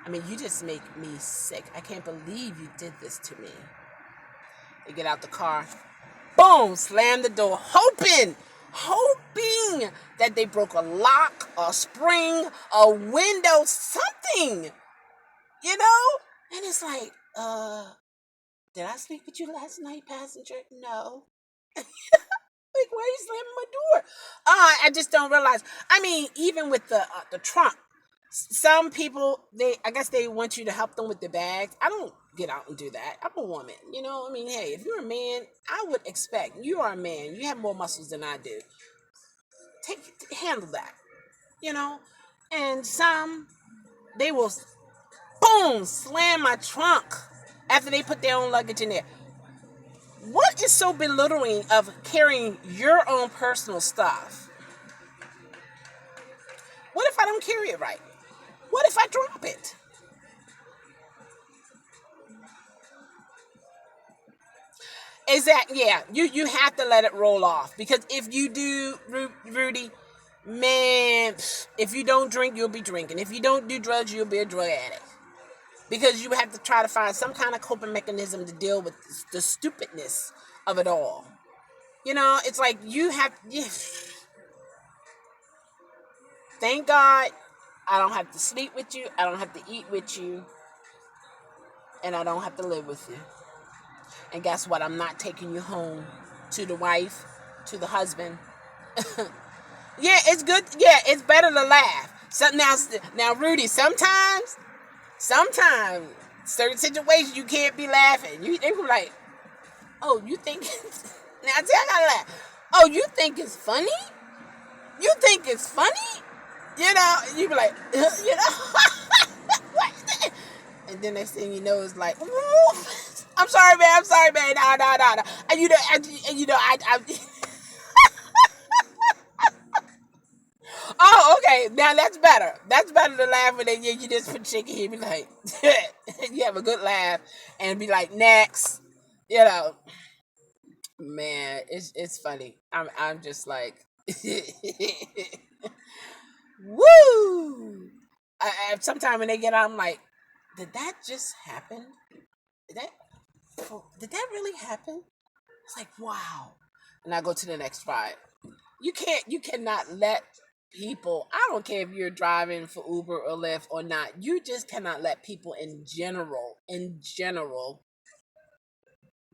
I mean, you just make me sick. I can't believe you did this to me. They get out the car. Boom! Slam the door. Hoping that they broke a lock, a spring, a window, something. And it's like, Did I sleep with you last night, passenger? No. Like, why are you slamming my door? I just don't realize. I mean, even with the trunk, some people, I guess they want you to help them with the bags. I don't get out and do that. I'm a woman, you know. I mean, hey, if you're a man, I would expect you are a man. You have more muscles than I do. Handle that, you know. And some, they will boom slam my trunk after they put their own luggage in there. What is so belittling of carrying your own personal stuff? What if I don't carry it right? What if I drop it? Exactly. Yeah, you have to let it roll off, because if you do, Rudy, man, if you don't drink, you'll be drinking. If you don't do drugs, you'll be a drug addict. Because you have to try to find some kind of coping mechanism to deal with the stupidness of it all. You know, it's like you have. Yeah, thank God, I don't have to sleep with you. I don't have to eat with you, and I don't have to live with you. And guess what? I'm not taking you home to the wife, to the husband. Yeah, it's good. Yeah, it's better to laugh. So now, Rudy. Sometimes, certain situations you can't be laughing. They were like, "Oh, you think?" Now, see, I gotta laugh. Oh, you think it's funny? You think it's funny? You know, you be like, you know, what? And then next thing you know, it's like, I'm sorry, man. I'm sorry, man. No, no, no, no. And I oh, okay. Now that's better. That's better than laughing and you just put chicken here and be like, you have a good laugh and be like, next. You know, man, it's funny. I'm just like, woo. Sometimes when they get out, I'm like, did that just happen? Did that did that really happen? It's like, wow. And I go to the next ride. You cannot let people, I don't care if you're driving for Uber or Lyft or not, you just cannot let people in general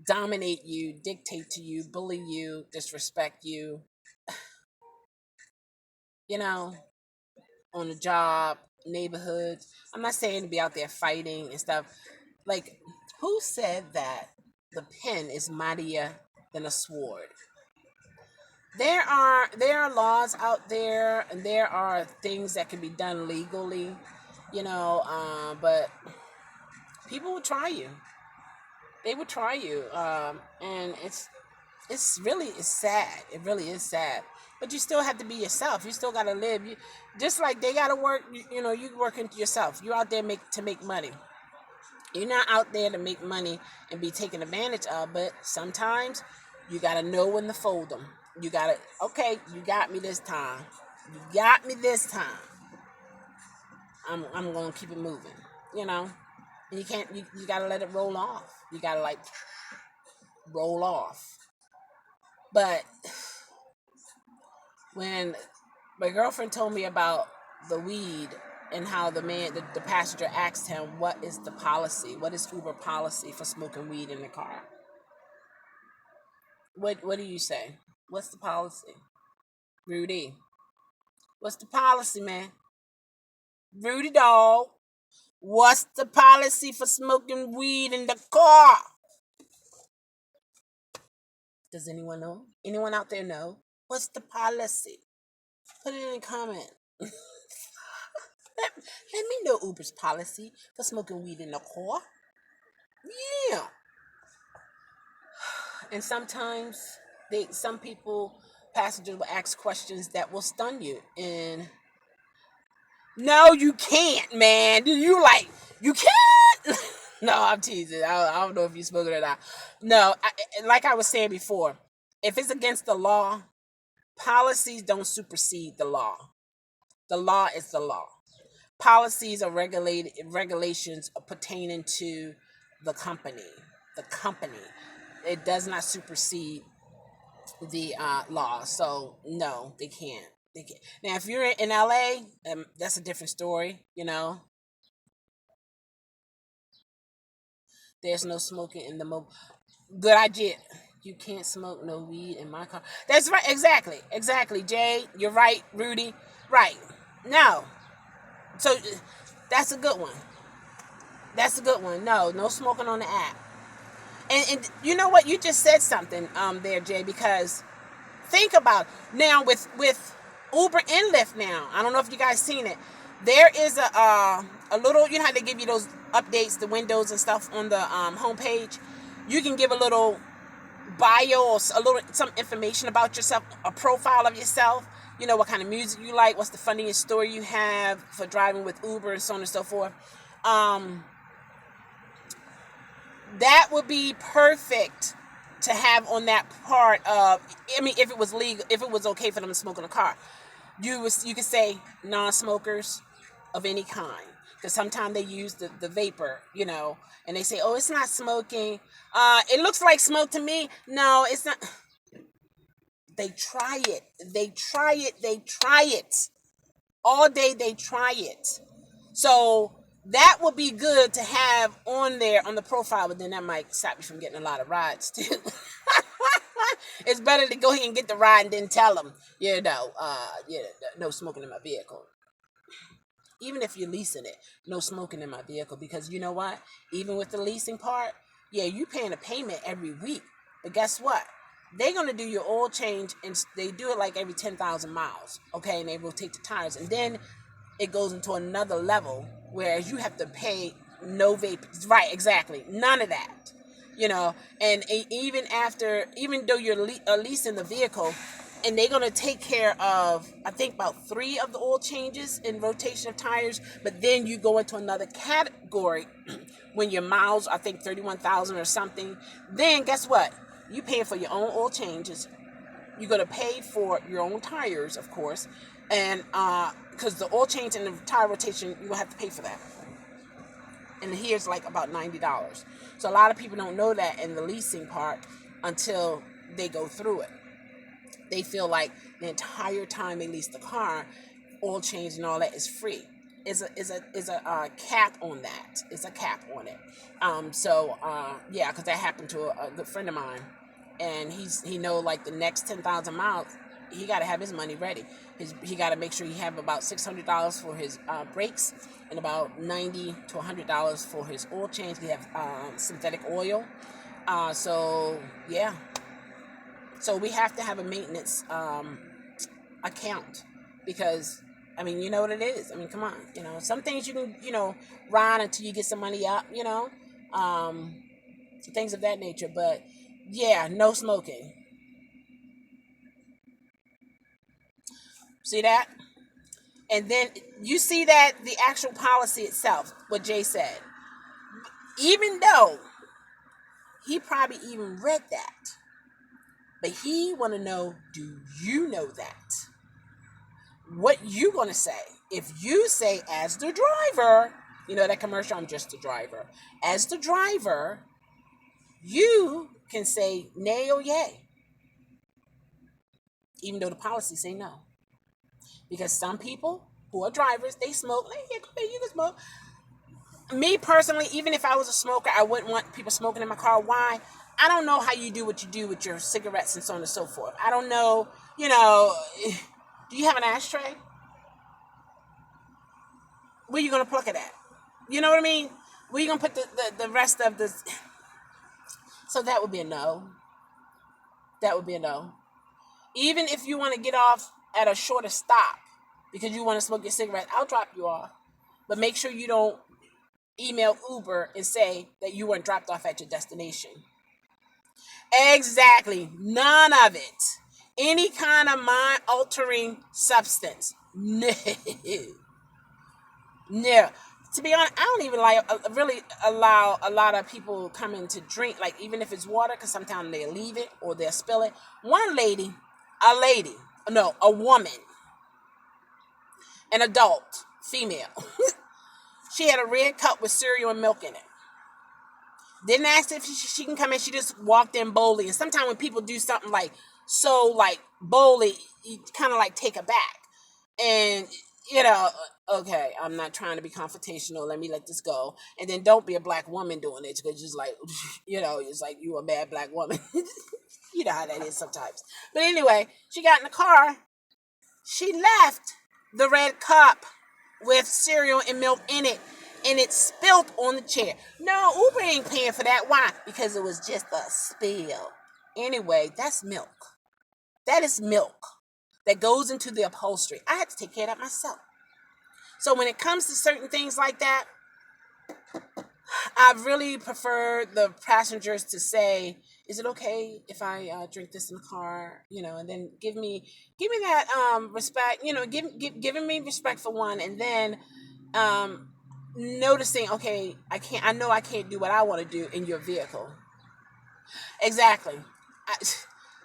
dominate you, dictate to you, bully you, disrespect you, you know, on the job, neighborhoods. I'm not saying to be out there fighting and stuff. Like, who said that the pen is mightier than a sword? There are laws out there, and there are things that can be done legally, but people will try you. They will try you, and it's sad. It really is sad. But you still have to be yourself. You still gotta live. Just like they gotta work. You working yourself. You're out there to make money. You're not out there to make money and be taken advantage of. But sometimes you gotta know when to fold them. You gotta, okay, you got me this time. You got me this time. I'm gonna keep it moving. You know. And you can't. You gotta let it roll off. You gotta like roll off. But when my girlfriend told me about the weed and how the passenger asked him, what is the policy? What is Uber policy for smoking weed in the car? What do you say? What's the policy? Rudy. What's the policy, man? Rudy dog. What's the policy for smoking weed in the car? Does anyone know? Anyone out there know? What's the policy? Put it in the comment. Let me know Uber's policy for smoking weed in the car. Yeah. And sometimes some people, passengers will ask questions that will stun you. And no, you can't, man. You can't? No, I'm teasing. I don't know if you spoke it or not. No, like I was saying before, if it's against the law, policies don't supersede the law. The law is the law. Policies are regulations pertaining to the company. The company. It does not supersede the law. So no, they can't. They can't. Now, if you're in LA, that's a different story. There's no smoking in the mobile. Good idea. You can't smoke no weed in my car. That's right. Exactly. Jay, you're right. Rudy, right. No. So that's a good one. That's a good one. No, no smoking on the app. And you know what? You just said something there, Jay, because think about it. Now with Uber and Lyft now. I don't know if you guys seen it. There is a little, you know how they give you those updates, the windows and stuff on the homepage. You can give a little bio or a little some information about yourself, a profile of yourself. You know what kind of music you like, what's the funniest story you have for driving with Uber, and so on and so forth. That would be perfect to have on that part of. I mean, if it was legal, if it was okay for them to smoke in a car, you could say non-smokers of any kind, because sometimes they use the vapor, and they say, oh, it's not smoking. It looks like smoke to me. No, it's not. They try it. They try it all day. They try it. So that would be good to have on there on the profile, but then that might stop you from getting a lot of rides too. It's better to go ahead and get the ride and then tell them, no smoking in my vehicle. Even if you're leasing it, no smoking in my vehicle, because you know what? Even with the leasing part, yeah, you're paying a payment every week. But guess what? They're going to do your oil change, and they do it like every 10,000 miles, okay? And they rotate the tires. And then it goes into another level, whereas you have to pay no vape. Right, exactly. None of that. And even though you're leasing the vehicle, and they're going to take care of, I think, about 3 of the oil changes and rotation of tires, but then you go into another category when your miles, I think 31,000 or something. Then guess what? You paying for your own oil changes. You're going to pay for your own tires, of course, and because the oil change and the tire rotation, you will have to pay for that. And here's like about $90. So a lot of people don't know that in the leasing part until they go through it. They feel like the entire time they lease the car, oil change and all that is free. Is a cap on that. It's a cap on it. Because that happened to a good friend of mine, and he know like the next 10,000 miles, he got to have his money ready. He got to make sure he have about $600 for his brakes, and about $90 to $100 for his oil change. He have synthetic oil. So we have to have a maintenance account, because I mean, you know what it is. I mean, come on, some things you can ride until you get some money up, things of that nature. But yeah, no smoking. See that? And then you see that the actual policy itself, what Jay said, even though he probably even read that, but he want to know, do you know that? What you going to say? If you say, as the driver, that commercial, I'm just a driver. As the driver, you can say nay or yay, even though the policy say no. Because some people who are drivers, they smoke. Hey, you can smoke. Me personally, even if I was a smoker, I wouldn't want people smoking in my car. Why? I don't know how you do what you do with your cigarettes and so on and so forth. I don't know, do you have an ashtray? Where you going to plug it at? You know what I mean? Where you going to put the rest of this? So that would be a no. That would be a no. Even if you want to get off at a shorter stop because you want to smoke your cigarette, I'll drop you off. But make sure you don't email Uber and say that you weren't dropped off at your destination. Exactly. None of it. Any kind of mind-altering substance. No. No. To be honest, I don't even really allow a lot of people coming to drink, like even if it's water, because sometimes they'll leave it or they'll spill it. A woman, an adult, female. She had a red cup with cereal and milk in it. Didn't ask if she can come in. She just walked in boldly. And sometimes when people do something boldly, you kind of take aback. And you know, okay, I'm not trying to be confrontational. Let me let this go. And then don't be a black woman doing it because just like, it's like you a bad black woman. You know how that is sometimes. But anyway, she got in the car. She left the red cup with cereal and milk in it, and it spilled on the chair. No, Uber ain't paying for that. Why? Because it was just a spill. Anyway, that's milk. That is milk that goes into the upholstery. I had to take care of that myself. So when it comes to certain things like that, I really prefer the passengers to say, "Is it okay if I drink this in the car?" And then give me that respect. Giving me respect for one, and then um, noticing, okay, I know I can't do what I want to do in your vehicle. Exactly. I,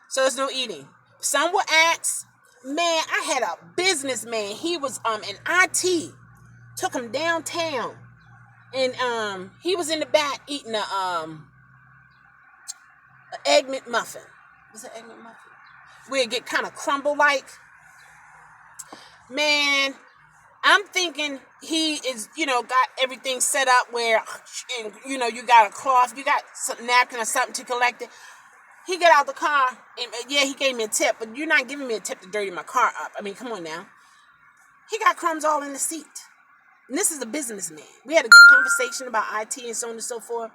so it's no eating. Some will ask, man, I had a businessman. He was in IT. Took him downtown, and he was in the back eating a egg McMuffin. Was it egg McMuffin? Where it get kind of crumble like. Man, I'm thinking he is, got everything set up where, and, you got a cloth, you got some napkin or something to collect it. He got out the car, and yeah, he gave me a tip, but you're not giving me a tip to dirty my car up. I mean, come on now. He got crumbs all in the seat. And this is a businessman. We had a good conversation about IT and so on and so forth.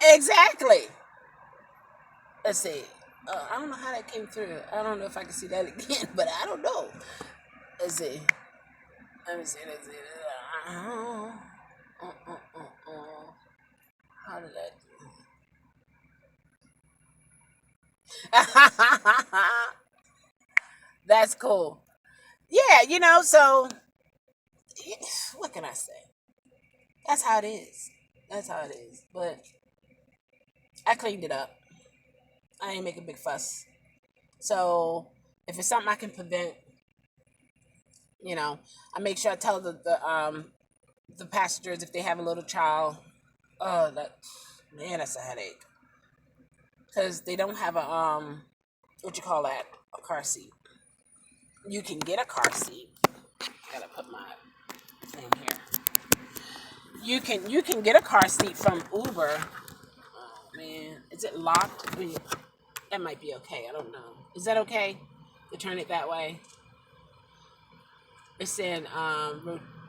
Exactly. Let's see. I don't know how that came through. I don't know if I can see that again, but I don't know. Let's see. Let me see. Let's see. How did that do? That's cool. Yeah, so what can I say? That's how it is. That's how it is. But I cleaned it up. I ain't make a big fuss. So if it's something I can prevent, I make sure I tell the passengers if they have a little child. Oh, that's a headache because they don't have a what you call that, a car seat. You can get a car seat. Gotta put my thing here. You can get a car seat from Uber. Oh man, is it locked? That might be okay. I don't know. Is that okay to turn it that way? It's in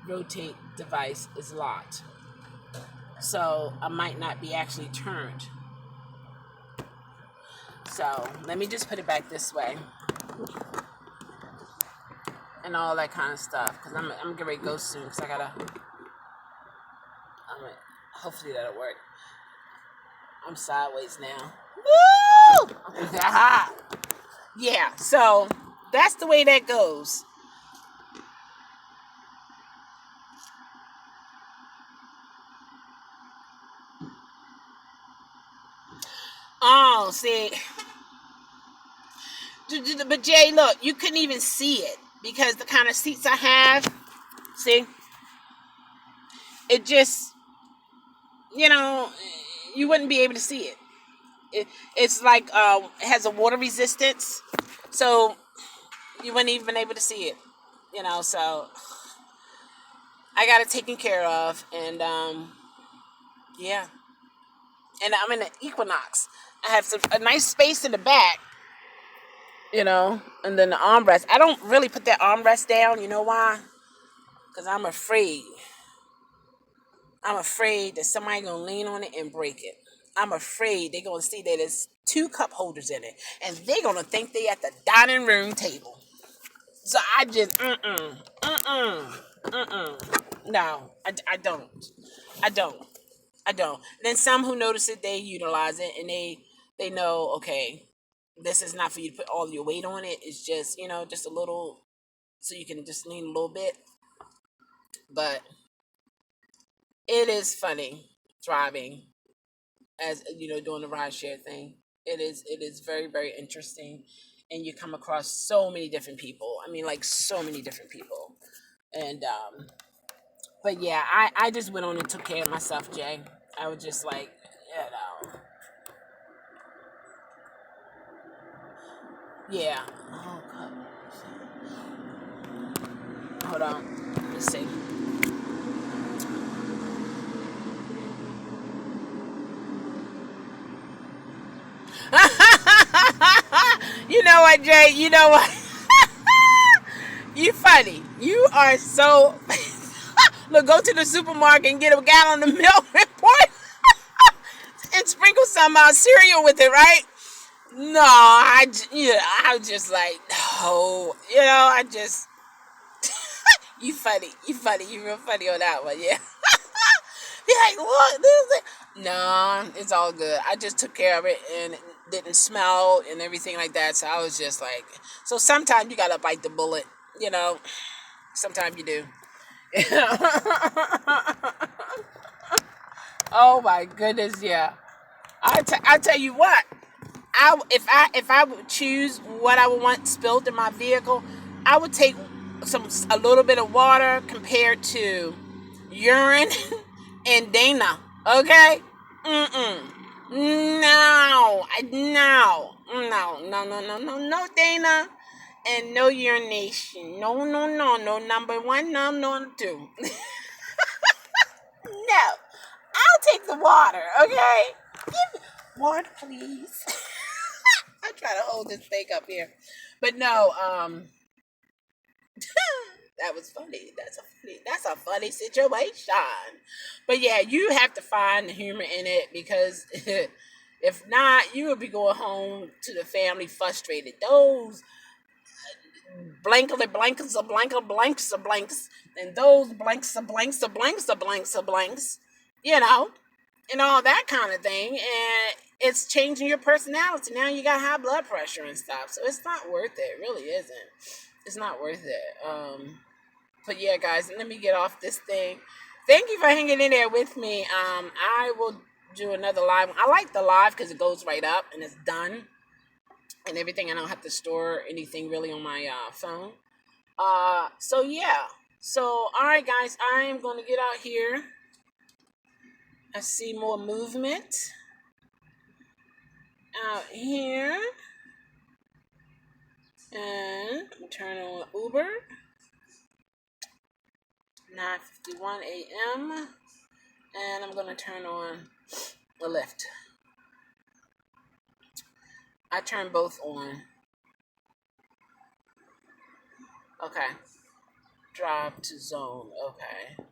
rotate device is locked, so I might not be actually turned. So let me just put it back this way and all that kind of stuff because I'm getting ready to go soon because hopefully that'll work. I'm sideways now. Woo! Yeah, so that's the way that goes. Oh, see, but Jay, look, you couldn't even see it because the kind of seats I have. See, it just, you know, you wouldn't be able to see it. It's like it has a water resistance, so you wouldn't even been able to see it. So I got it taken care of, and yeah, and I'm in the Equinox. I have a nice space in the back, and then the armrest. I don't really put that armrest down. You know why? Because I'm afraid. I'm afraid that somebody gonna lean on it and break it. I'm afraid they're gonna see that there's two cup holders in it, and they're gonna think they at the dining room table. So I just no, I don't. I don't. I don't. Then some who notice it, they utilize it, and they know, okay, this is not for you to put all your weight on it. It's just just a little, so you can just lean a little bit. But it is funny driving as doing the ride share thing. It is very, very interesting, and you come across so many different people. I mean, like so many different people, and but yeah, I just went on and took care of myself, Jay. I was just like, you know, Yeah. Hold on. Let me see. You know what, Jay? You know what? You funny. You are so. Look, go to the supermarket and get a gallon of milk and pour it and sprinkle some cereal with it, right? No, I was just like, no, I just, you funny, you real funny on that one, yeah. Be like, look, this is it. No, it's all good. I just took care of it and it didn't smell and everything like that. So I was just like, so sometimes you gotta bite the bullet, you know. Sometimes you do. Oh my goodness, yeah. I tell you what. If I would choose what I would want spilled in my vehicle, I would take a little bit of water compared to urine and Dana. Okay? Mm-mm. No. No, Dana. And no urination. No. Number one, no, number two. No. I'll take the water, okay? Give me water, please. I try to hold this thing up here. But no, that was funny. That's a funny situation. But yeah, you have to find the humor in it because if not, you will be going home to the family frustrated. Those blankets of blanks of blanks, and those blanks of blanks of blanks of blanks of blanks, you know, and all that kind of thing. And it's changing your personality. Now you got high blood pressure and stuff. So it's not worth it. It really isn't. It's not worth it. But yeah, guys, let me get off this thing. Thank you for hanging in there with me. I will do another live. I like the live because it goes right up and it's done and everything. I don't have to store anything really on my phone. So yeah. So all right, guys, I am going to get out here. I see more movement out here. And turn on Uber. 9:51 a.m. And I'm going to turn on the Lyft. I turn both on. Okay. Drive to zone. Okay. All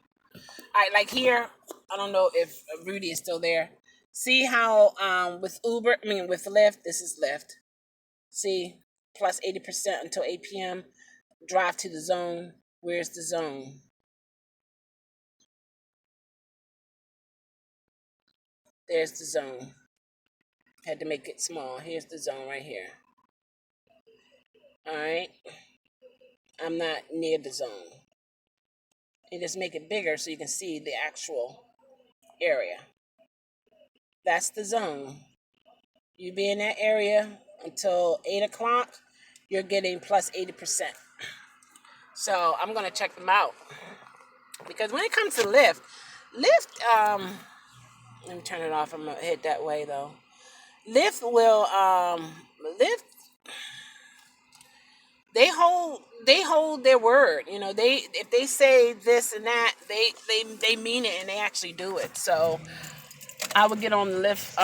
right, like here, I don't know if Rudy is still there. See how with with Lyft, this is Lyft. See, plus 80% until 8 p.m. Drive to the zone. Where's the zone? There's the zone. Had to make it small. Here's the zone right here. All right. I'm not near the zone. And just make it bigger so you can see the actual area. That's the zone. You be in that area until 8 o'clock, you're getting plus 80%. So I'm going to check them out. Because when it comes to Lyft, let me turn it off. I'm going to head that way though. Lyft will, Lyft, they hold their word. You know, if they say this and that, they mean it and they actually do it. So I would get on the Lyft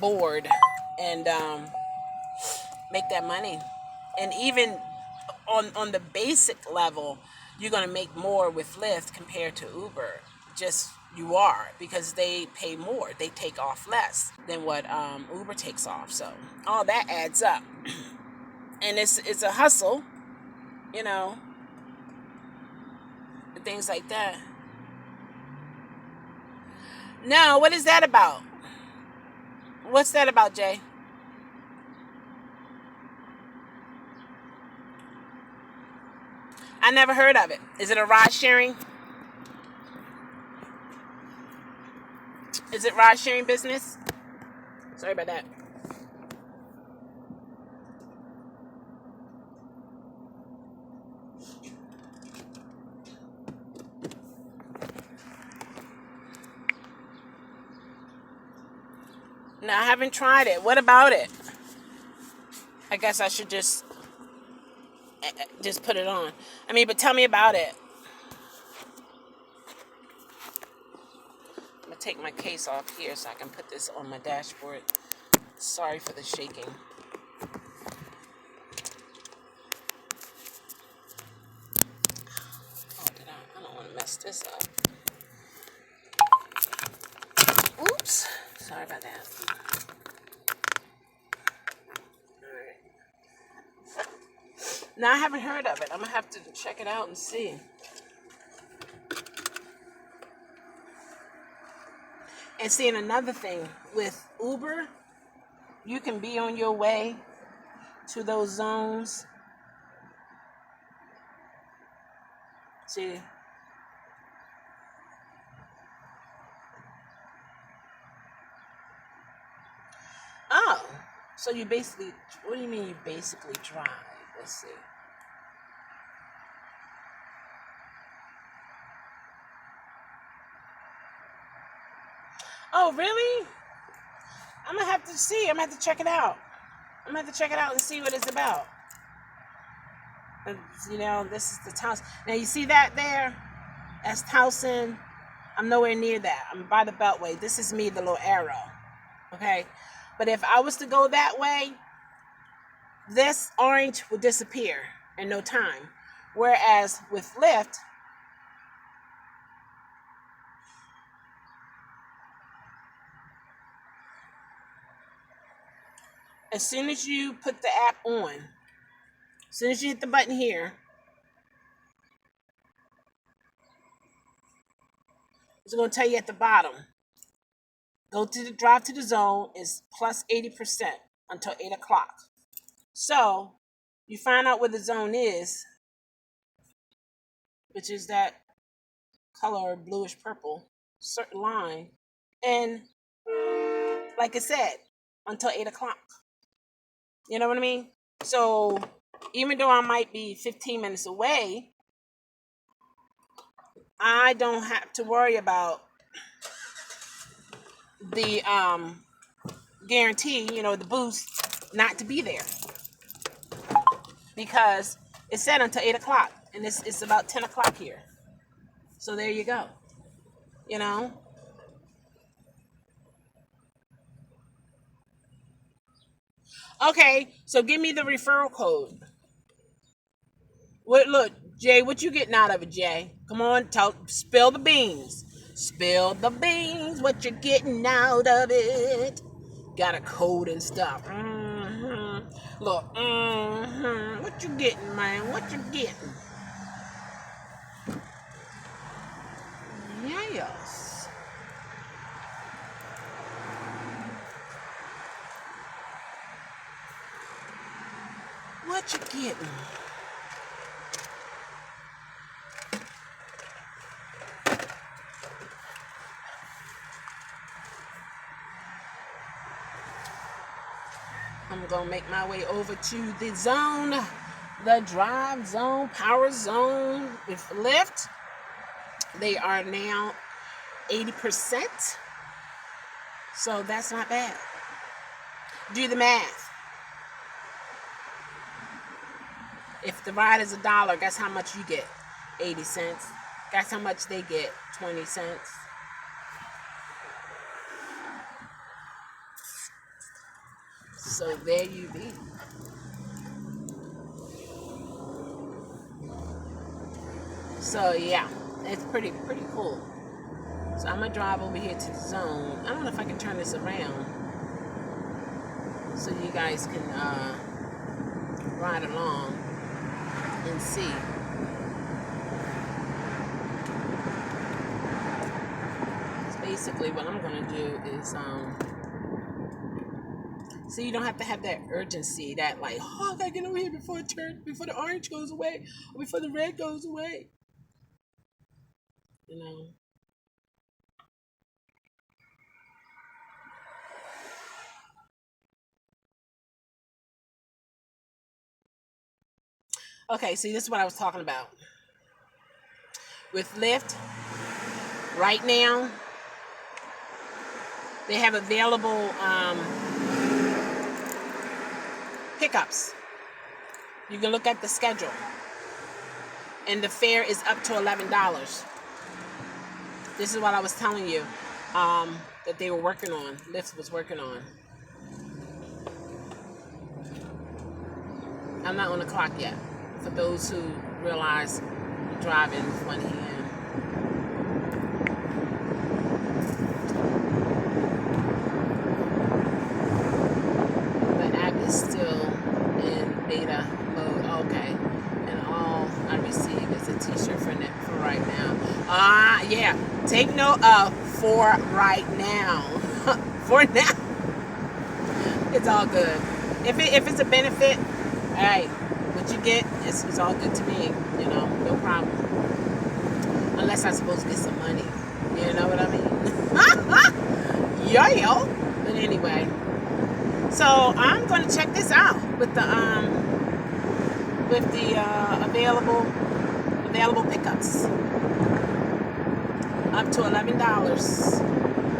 board and make that money. And even on the basic level, you're gonna make more with Lyft compared to Uber. Just you are because they pay more. They take off less than what Uber takes off. So all that adds up, and it's a hustle, you know, and things like that. No, what is that about? What's that about, Jay? I never heard of it. Is it a ride sharing? Is it ride sharing business? Sorry about that. No, I haven't tried it. What about it? I guess I should just put it on. I mean, but tell me about it. I'm gonna take my case off here so I can put this on my dashboard. Sorry for the shaking. Oh, I don't want to mess this up. Oops. Sorry about that. Now, I haven't heard of it. I'm going to have to check it out and see. And seeing another thing with Uber, you can be on your way to those zones. See? Oh, so you basically, what do you mean you basically drive? Let's see. Oh, really? I'm going to have to see. I'm going to have to check it out. I'm going to have to check it out and see what it's about. And, you know, this is the Towson. Now, you see that there? That's Towson. I'm nowhere near that. I'm by the Beltway. This is me, the little arrow. Okay? But if I was to go that way, this orange would disappear in no time. Whereas with Lyft, as soon as you put the app on, as soon as you hit the button here, it's going to tell you at the bottom. Go to the drive to the zone is plus 80% until 8 o'clock. So you find out where the zone is, which is that color bluish purple certain line, and like I said, until 8 o'clock. You know what I mean? So even though I might be 15 minutes away, I don't have to worry about the guarantee, you know, the boost not to be there, because it's set until 8 o'clock and it's about 10 o'clock here. So there you go. You know? Okay, so give me the referral code. What? Look, Jay, what you getting out of it, Jay? Come on, spill the beans. Spill the beans. What you getting out of it? Got a code and stuff. Look, what you getting, man? What you getting? Yes. What you getting? I'm gonna make my way over to the zone, the drive zone, power zone with Lyft. They are now 80%. So that's not bad. Do the math. If the ride is $1, guess how much you get? 80 cents. Guess how much they get? 20 cents. So there you be. So yeah, it's pretty cool. So I'm gonna drive over here to the zone. I don't know if I can turn this around so you guys can ride along and see. Basically what I'm gonna do is so you don't have to have that urgency, that like, oh, I gotta get over here before the orange goes away, or before the red goes away. You know. Okay, see, this is what I was talking about. With Lyft, right now, they have available pickups. You can look at the schedule. And the fare is up to $11. This is what I was telling you that they were working on. Lyft was working on. I'm not on the clock yet. For those who realize driving with one hand. The app is still in beta mode. Okay. And all I receive is a t-shirt for right now. Yeah. Take note of for right now. For now. It's all good. If it's a benefit, hey, what you get, it's all good to me. You know, no problem. Unless I'm supposed to get some money. You know what I mean? Yo. But anyway. So I'm going to check this out with the available pickups. Up to $11.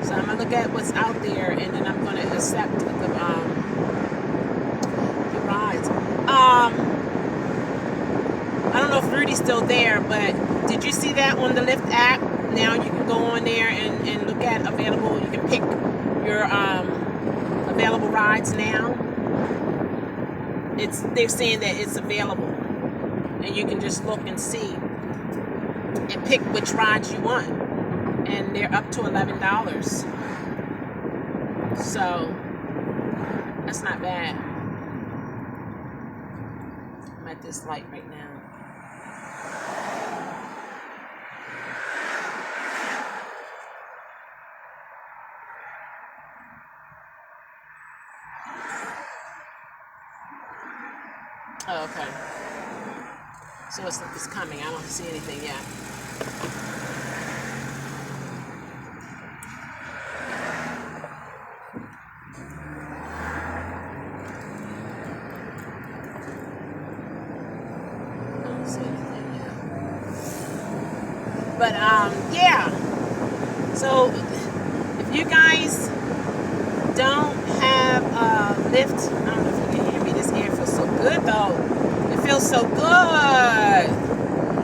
So I'm going to look at what's out there, and then I'm going to accept the rides. I don't know if Rudy's still there, but did you see that on the Lyft app? Now you can go on there and look at available. You can pick your available rides now. They're saying that it's available, and you can just look and see and pick which rides you want, and they're up to $11. So that's not bad. I'm at this light right now. Oh, okay. So it's coming. I don't see anything yet. I don't see anything yet. But yeah. So if you guys don't have Lyft, I don't know if you can hear me. This air feels so good though. It feels so good.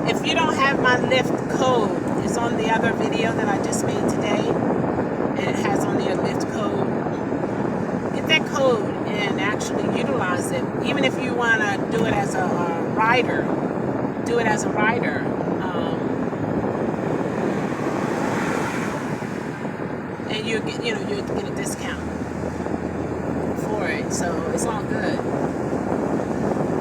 If you don't have my Lyft code, it's on the other video that I just made today, and it has on there Lyft code. Get that code and actually utilize it. Even if you want to do it as a rider, do it as a rider. And you get a discount for it, so it's all good.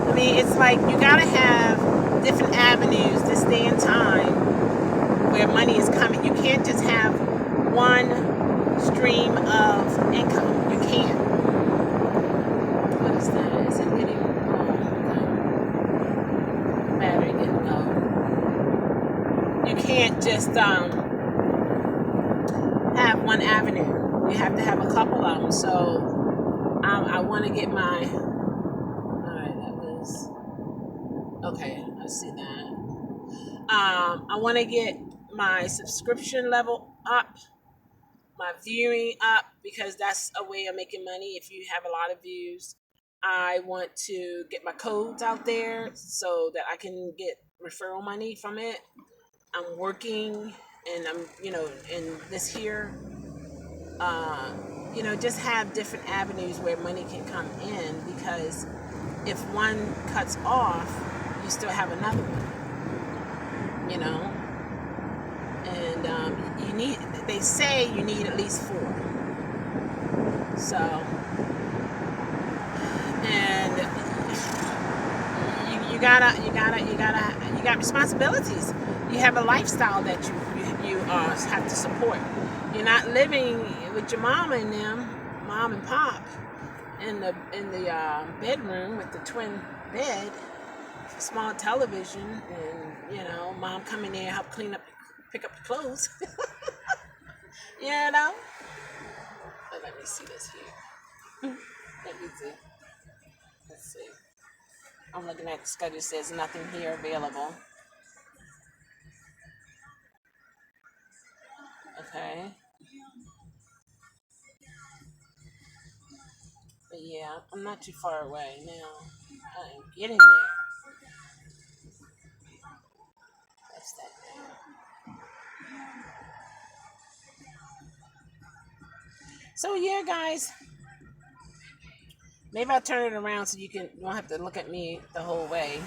I mean, it's like you gotta have different avenues this day and time where money is coming. You can't just have one stream of income. You can't. What is that? Is it getting battery getting low? You can't just have one avenue. You have to have a couple of them. So I want to get my. Alright, that was okay. I see that. I want to get my subscription level up, my viewing up, because that's a way of making money. If you have a lot of views, I want to get my codes out there so that I can get referral money from it. I'm working, and I'm in this here. Just have different avenues where money can come in, because if one cuts off, you still have another one, and they say you need at least 4. So, and you got responsibilities. You have a lifestyle that you have to support. You're not living with your mom and pop, in the bedroom with the twin bed, small television, and mom come in there, help pick up the clothes. But let me see this here. Let me see. Let's see. I'm looking at the schedule. It says nothing here available. Okay. But yeah, I'm not too far away now. I am getting there. That's that now. So yeah, guys, maybe I'll turn it around so you don't have to look at me the whole way.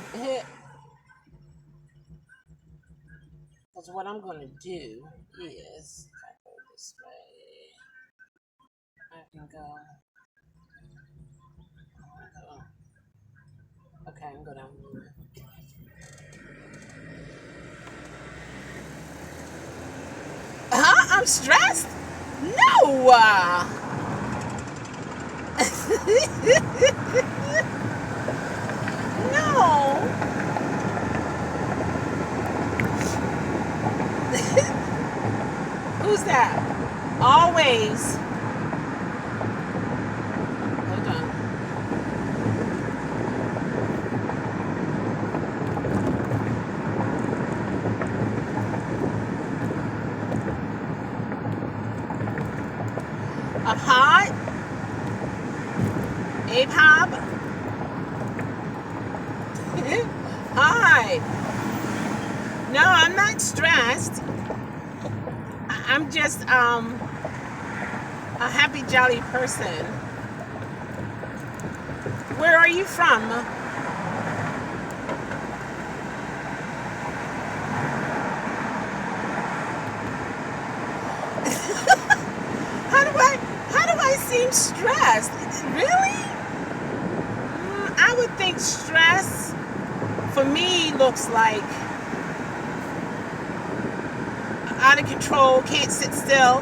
Because what I'm gonna do is, if I go this way, I can go. Okay, I can go down here. Huh? I'm stressed? No! No! Who's that? Always. Hold on. A pod? A pop? Hi. No, I'm not stressed. I'm just a happy jolly person. Where are you from? How do I seem stressed? Really? I would think stress for me looks like out of control, can't sit still.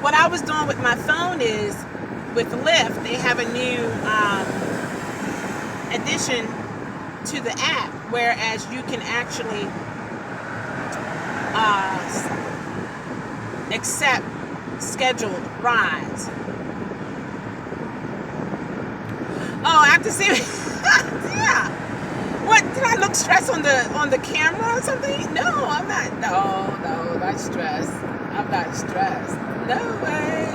What I was doing with my phone is with Lyft, they have a new addition to the app, whereas you can actually accept scheduled rides. Oh, I have to see. Yeah. What did I look stressed on the camera or something? No, I'm not. No, not stressed. I'm not stressed. No way.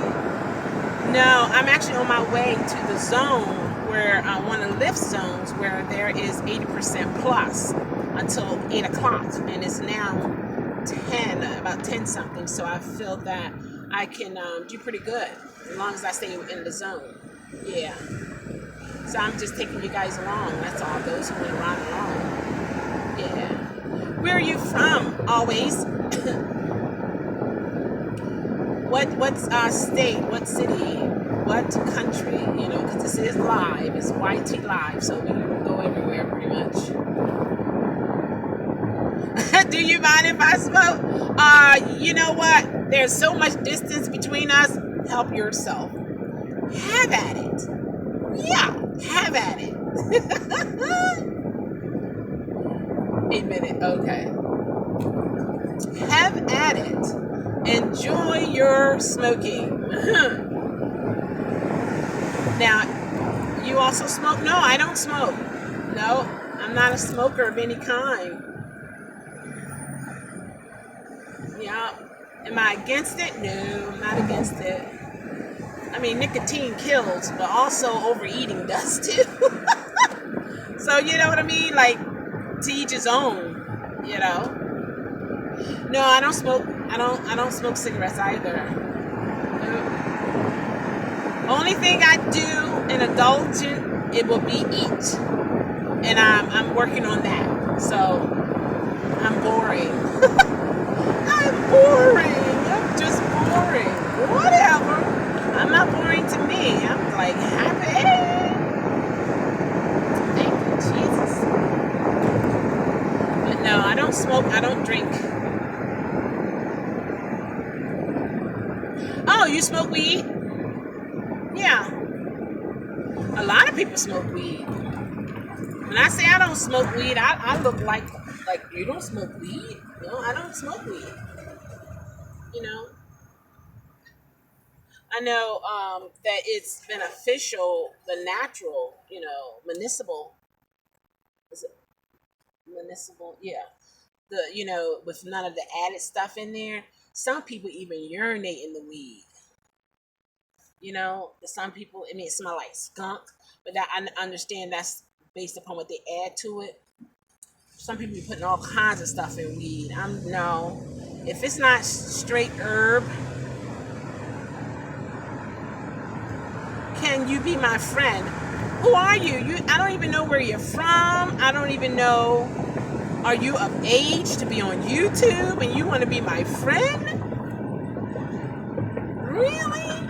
No, I'm actually on my way to the zone where one of the lift zones where there is 80% plus until 8 o'clock, and it's now 10, about 10 something. So I feel that I can do pretty good as long as I stay in the zone. Yeah. So I'm just taking you guys along. That's all. Those who want to ride along. Yeah. Where are you from? Always. What's state? What city? What country? You know, because this is live. It's YT live, so we can go everywhere pretty much. Do you mind if I smoke? You know what? There's so much distance between us. Help yourself. Have at it. Yeah, have at it. A minute. Okay. Have at it. Enjoy your smoking. Now, you also smoke? No, I don't smoke. No, I'm not a smoker of any kind. Yeah. Am I against it? No, I'm not against it. I mean, nicotine kills, but also overeating does too. So, you know what I mean? Like, to each his own, you know? No, I don't smoke. I don't smoke cigarettes either. No. Only thing I do in indulgent, it will be eat. And I'm working on that. So I'm boring. I'm boring. I'm just boring. Whatever. I'm not boring to me. I'm like happy. Thank you, Jesus. But no, I don't smoke. I don't drink. Oh, you smoke weed? Yeah. A lot of people smoke weed. When I say I don't smoke weed, I look like you don't smoke weed. No, I don't smoke weed. You know, I know that it's beneficial, the natural, municipal, is it municipal? Yeah, with none of the added stuff in there. Some people even urinate in the weed. You know, some people, I mean, it smell like skunk, but that, I understand that's based upon what they add to it. Some people be putting all kinds of stuff in weed. I'm no. If it's not straight herb, can you be my friend? Who are you? I don't even know where you're from. I don't even know. Are you of age to be on YouTube and you want to be my friend? Really?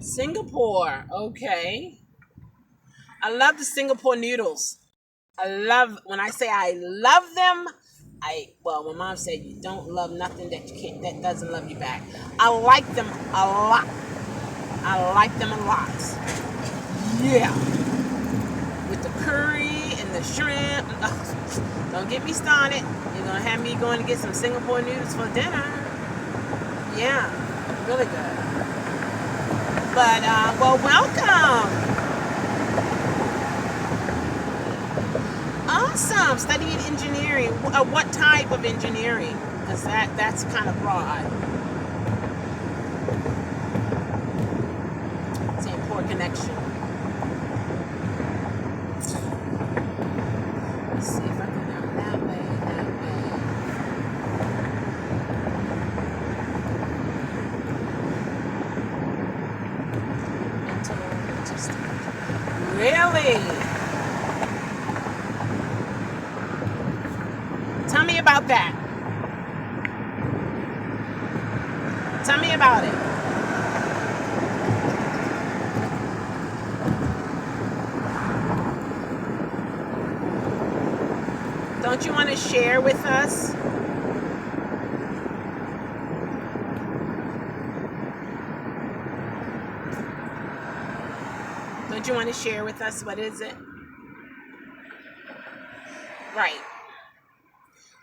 Singapore. Okay. I love the Singapore noodles. I love, when I say I love them, well, my mom said you don't love nothing that you can't, that doesn't love you back. I like them a lot. I like them a lot. Yeah. With the curry and the shrimp. Don't get me started. You're gonna have me going to get some Singapore noodles for dinner. Yeah, really good. But well, welcome. Awesome. Studying engineering. What type of engineering? Because that's kind of broad. Saying poor connection. Let's see if I go down that way. Really? Tell me about that. Tell me about it. Don't you want to share with us? Don't you want to share with us? What is it? Right.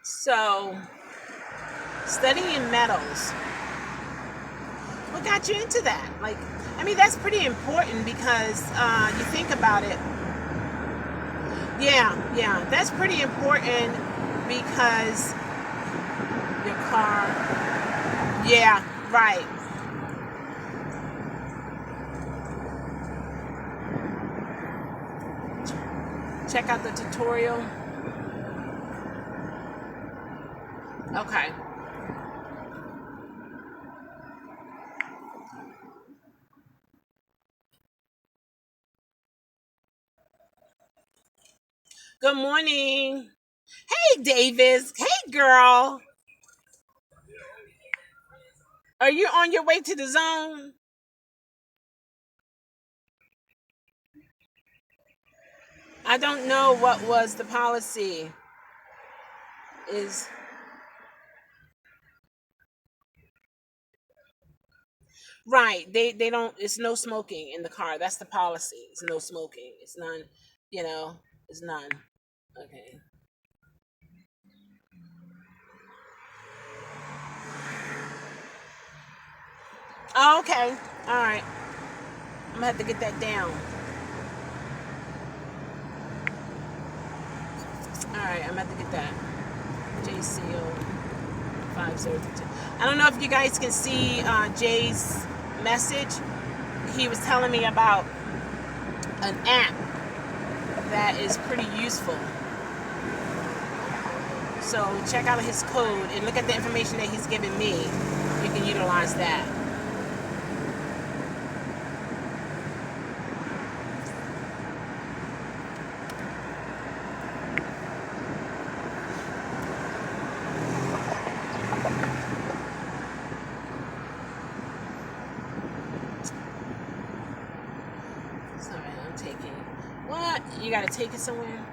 So, studying metals. What got you into that? Like, I mean, that's pretty important because you think about it. Yeah, that's pretty important because your car. Yeah, right. Check out the tutorial. Okay. Good morning. Hey, Davis. Hey, girl. Are you on your way to the zone? I don't know what was the policy. Is right. They don't. It's no smoking in the car. That's the policy. It's no smoking. It's none. You know. It's none. Okay. Oh, okay. All right. I'm gonna have to get that down. All right. I'm gonna have to get that. JCO 5032. I don't know if you guys can see Jay's message. He was telling me about an app that is pretty useful. So check out his code and look at the information that he's given me. You can utilize that. Sorry, I'm taking. What? You gotta take it somewhere?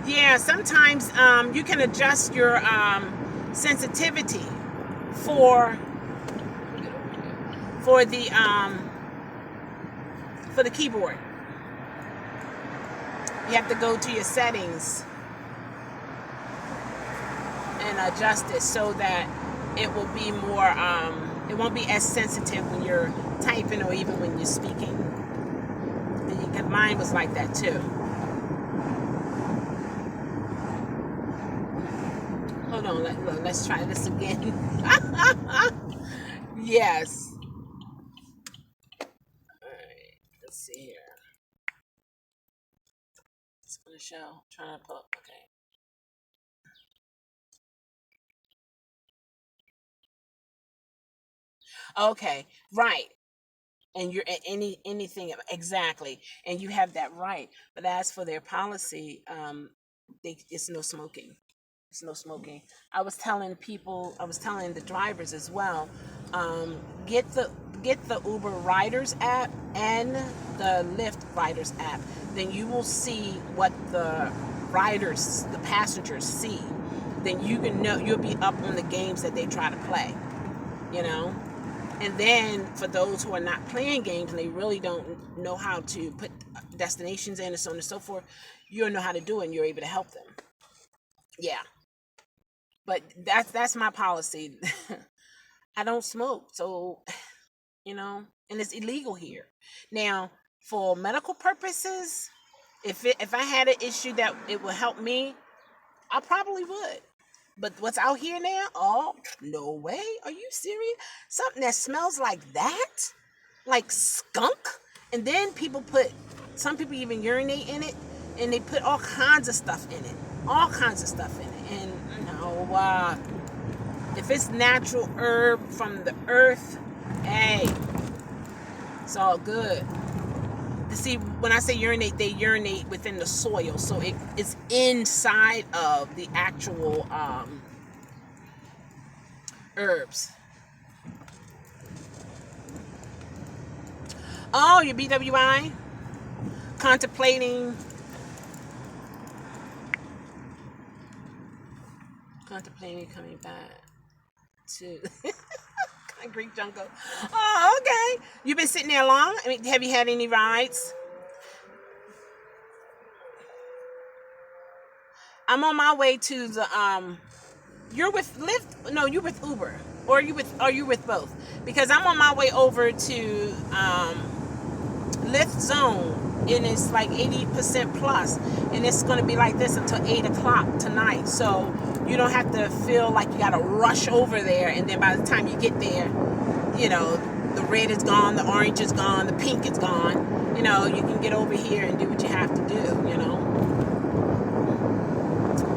Yeah, sometimes you can adjust your sensitivity for for the for the keyboard. You have to go to your settings and adjust it so that it will be more it won't be as sensitive when you're typing or even when you're speaking. mine was like that too. Hold on, let's try this again. Yes. Alright, let's see here. It's gonna show. Trying to pull up. Okay, right. And you're anything exactly, and you have that right. But as for their policy, it's no smoking. It's no smoking. I was telling the drivers as well, um, get the Uber Riders app and the Lyft Riders app. Then you will see what the passengers see. Then you can know, you'll be up on the games that they try to play. You know. And then for those who are not playing games and they really don't know how to put destinations in and so on and so forth, you'll know how to do it and you're able to help them. Yeah. But that's my policy. I don't smoke, so and it's illegal here. Now, for medical purposes, if I had an issue that it would help me, I probably would. But what's out here now? Oh, no way. Are you serious? Something that smells like that? Like skunk? And then some people even urinate in it, and they put all kinds of stuff in it. All kinds of stuff in it. And, if it's natural herb from the earth, hey, it's all good. See, when I say urinate, they urinate within the soil, so it's inside of the actual herbs. Oh, your BWI? Contemplating coming back to Greek Jungle. Oh, okay. You've been sitting there long? I mean, have you had any rides? I'm on my way to the you're with Lyft? No, you're with Uber. Or are you with both? Because I'm on my way over to Lyft Zone, and it's like 80% plus, and it's going to be like this until 8 o'clock tonight. So you don't have to feel like you got to rush over there, and then by the time you get there, the red is gone, the orange is gone, the pink is gone. You can get over here and do what you have to do.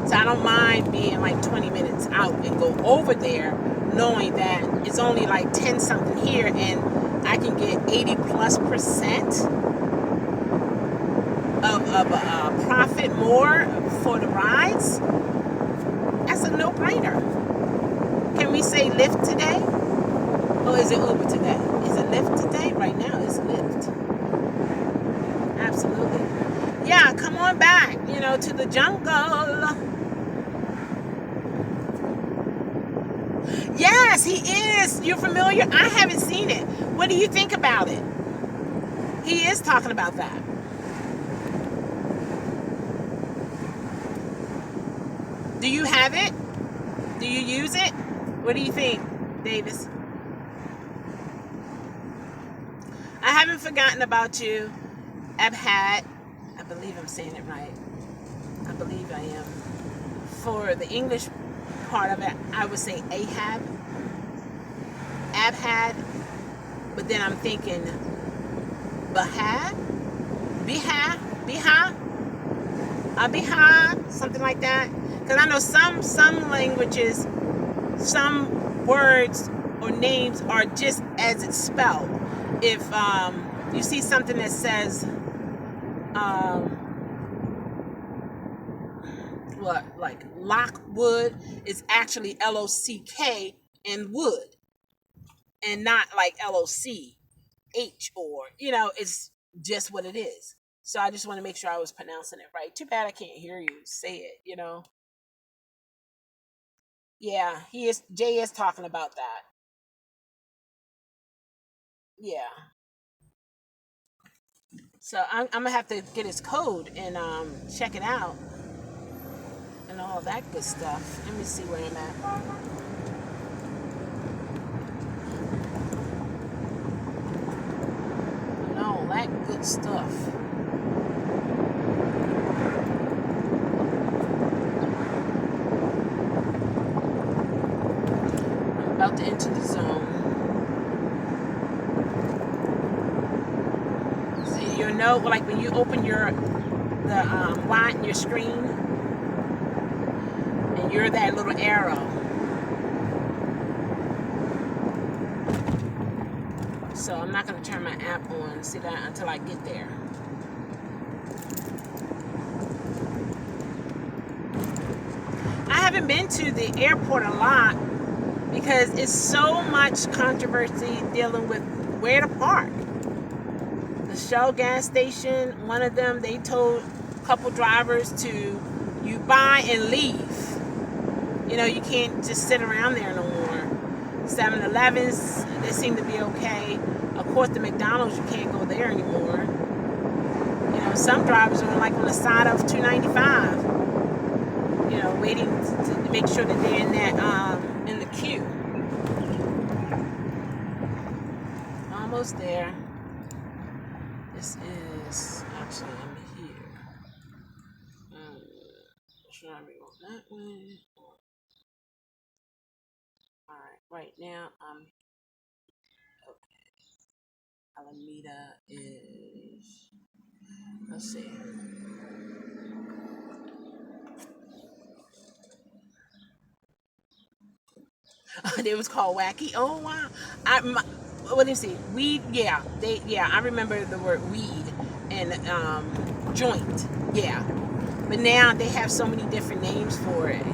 So I don't mind being like 20 minutes out and go over there, knowing that it's only like 10 something here, and I can get 80+% of profit more for the rides. That's a no-brainer. Can we say Lyft today? Or is it Uber today? Is it Lyft today? Right now it's Lyft. Absolutely. Yeah, come on back, to the jungle. Yes, he is. You're familiar? I haven't seen it. What do you think about it? He is talking about that. Do you have it? Do you use it? What do you think, Davis? I haven't forgotten about you. Abhad. I believe I'm saying it right. I believe I am. For the English part of it, I would say Ahab. Abhad. But then I'm thinking Bahad? Biha? Abiha? Something like that. Because I know some languages, some words or names are just as it's spelled. If you see something that says like Lockwood, is actually Lock and wood, and not like LOCH, or it's just what it is. So I just want to make sure I was pronouncing it right. Too bad I can't hear you say it. Yeah, Jay is talking about that. Yeah. So I'm gonna have to get his code and check it out and all that good stuff. Let me see where I'm at. And all that good stuff. into the zone. So you'll know, like when you open the wide in your screen, and you're that little arrow. So I'm not going to turn my app on, see that, until I get there. I haven't been to the airport a lot because it's so much controversy dealing with where to park. The Shell gas station, one of them, they told a couple drivers to, you buy and leave. You know, you can't just sit around there no more. 7-Elevens, they seem to be okay. Of course, the McDonald's, you can't go there anymore. You know, some drivers are like on the side of 295. You know, waiting to make sure that they're in that in the queue. Almost there. This is actually, I'm here. Should I be on that way? Alright, right now I'm okay. Alameda is, let's see. It was called Wacky. Oh wow! What do you see? Weed. Yeah, I remember the word weed and joint. Yeah, but now they have so many different names for it.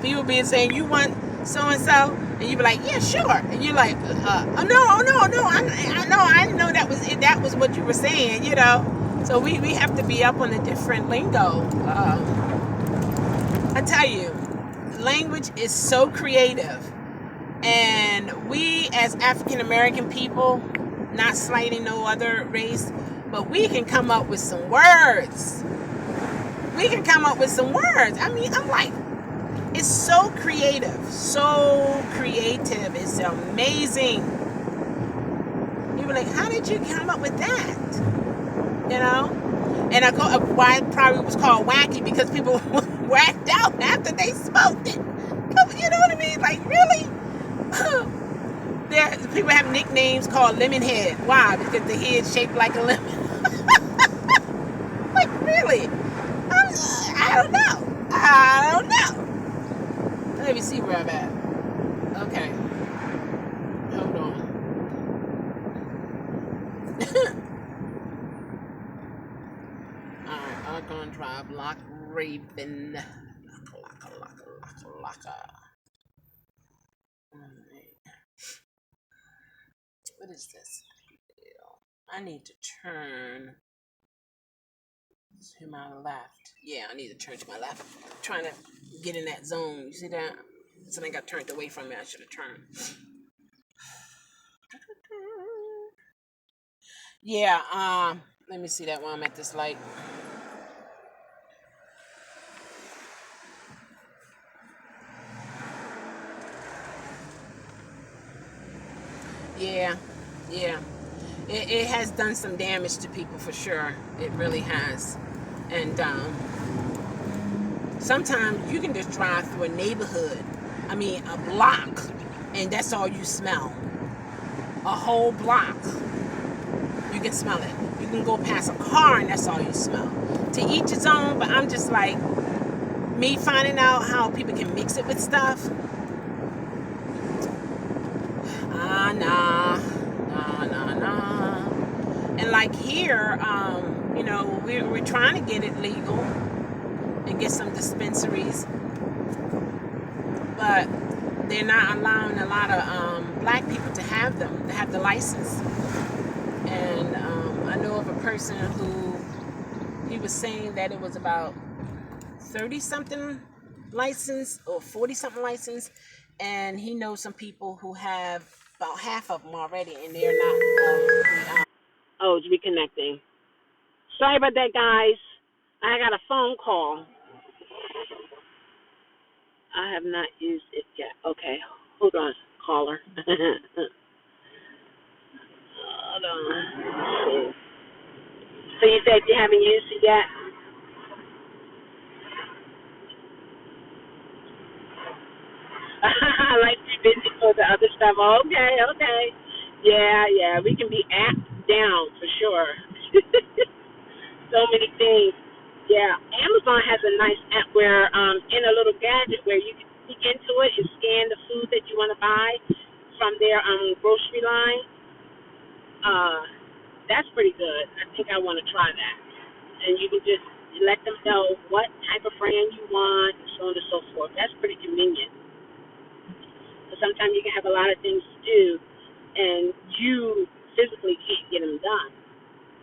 People being saying, you want so and so, and you be like, yeah, sure, and you're like, oh no, I know, I didn't know that was what you were saying, you know. So we have to be up on the different lingo. I tell you, language is so creative, and we as African American people, not slighting no other race, but we can come up with some words. I mean, I'm like, it's so creative. It's amazing. You're like, how did you come up with that? You know? And why it probably was called wacky, because people whacked out after they smoked it. You know what I mean? Like, really? People have nicknames called lemon head. Why? Because the head's shaped like a lemon. Like, really? I don't know. Let me see where I'm at. Okay. Hold on. Alright, Argonne Drive, Lock Raven. Locka. Alright. What is this? I need to turn to my left. Yeah, I need to turn to my left. I'm trying to get in that zone. You see that? Something got turned away from me. I should have turned. Yeah, let me see that while I'm at this light. Yeah. It has done some damage to people for sure. It really has. And sometimes you can just drive through a neighborhood, a block, and that's all you smell. A whole block. You can smell it. You can go past a car and that's all you smell. To each his own, but I'm just like, me finding out how people can mix it with stuff. Nah. And like here, you know, we're trying to get it legal and get some dispensaries, but they're not allowing a lot of black people to have them, to have the license. And I know of a person who, he was saying that it was about 30-something license or 40-something license, and he knows some people who have about half of them already, and they're not. Oh, it's reconnecting. Sorry about that, guys. I got a phone call. I have not used it yet. Okay, hold on, caller. Hold on. So you said you haven't used it yet? Like other stuff. Okay, okay. Yeah, yeah. We can be app down for sure. So many things. Yeah, Amazon has a nice app where in a little gadget where you can speak into it and scan the food that you want to buy from their grocery line. Uh, that's pretty good. I think I want to try that. And you can just let them know what type of brand you want, and so on and so forth. That's pretty convenient. Because sometimes you can have a lot of things to do, and you physically can't get them done.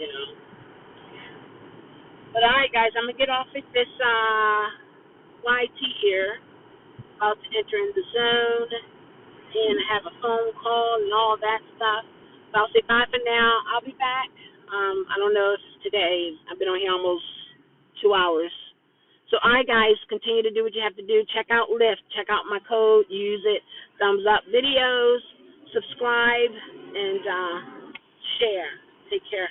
You know. But all right, guys, I'm gonna get off at this YT here, about to enter in the zone and have a phone call and all that stuff. So I'll say bye for now. I'll be back. I don't know if it's today. I've been on here almost 2 hours. So, all right, guys, continue to do what you have to do. Check out Lyft. Check out my code. Use it. Thumbs up videos. Subscribe and share. Take care.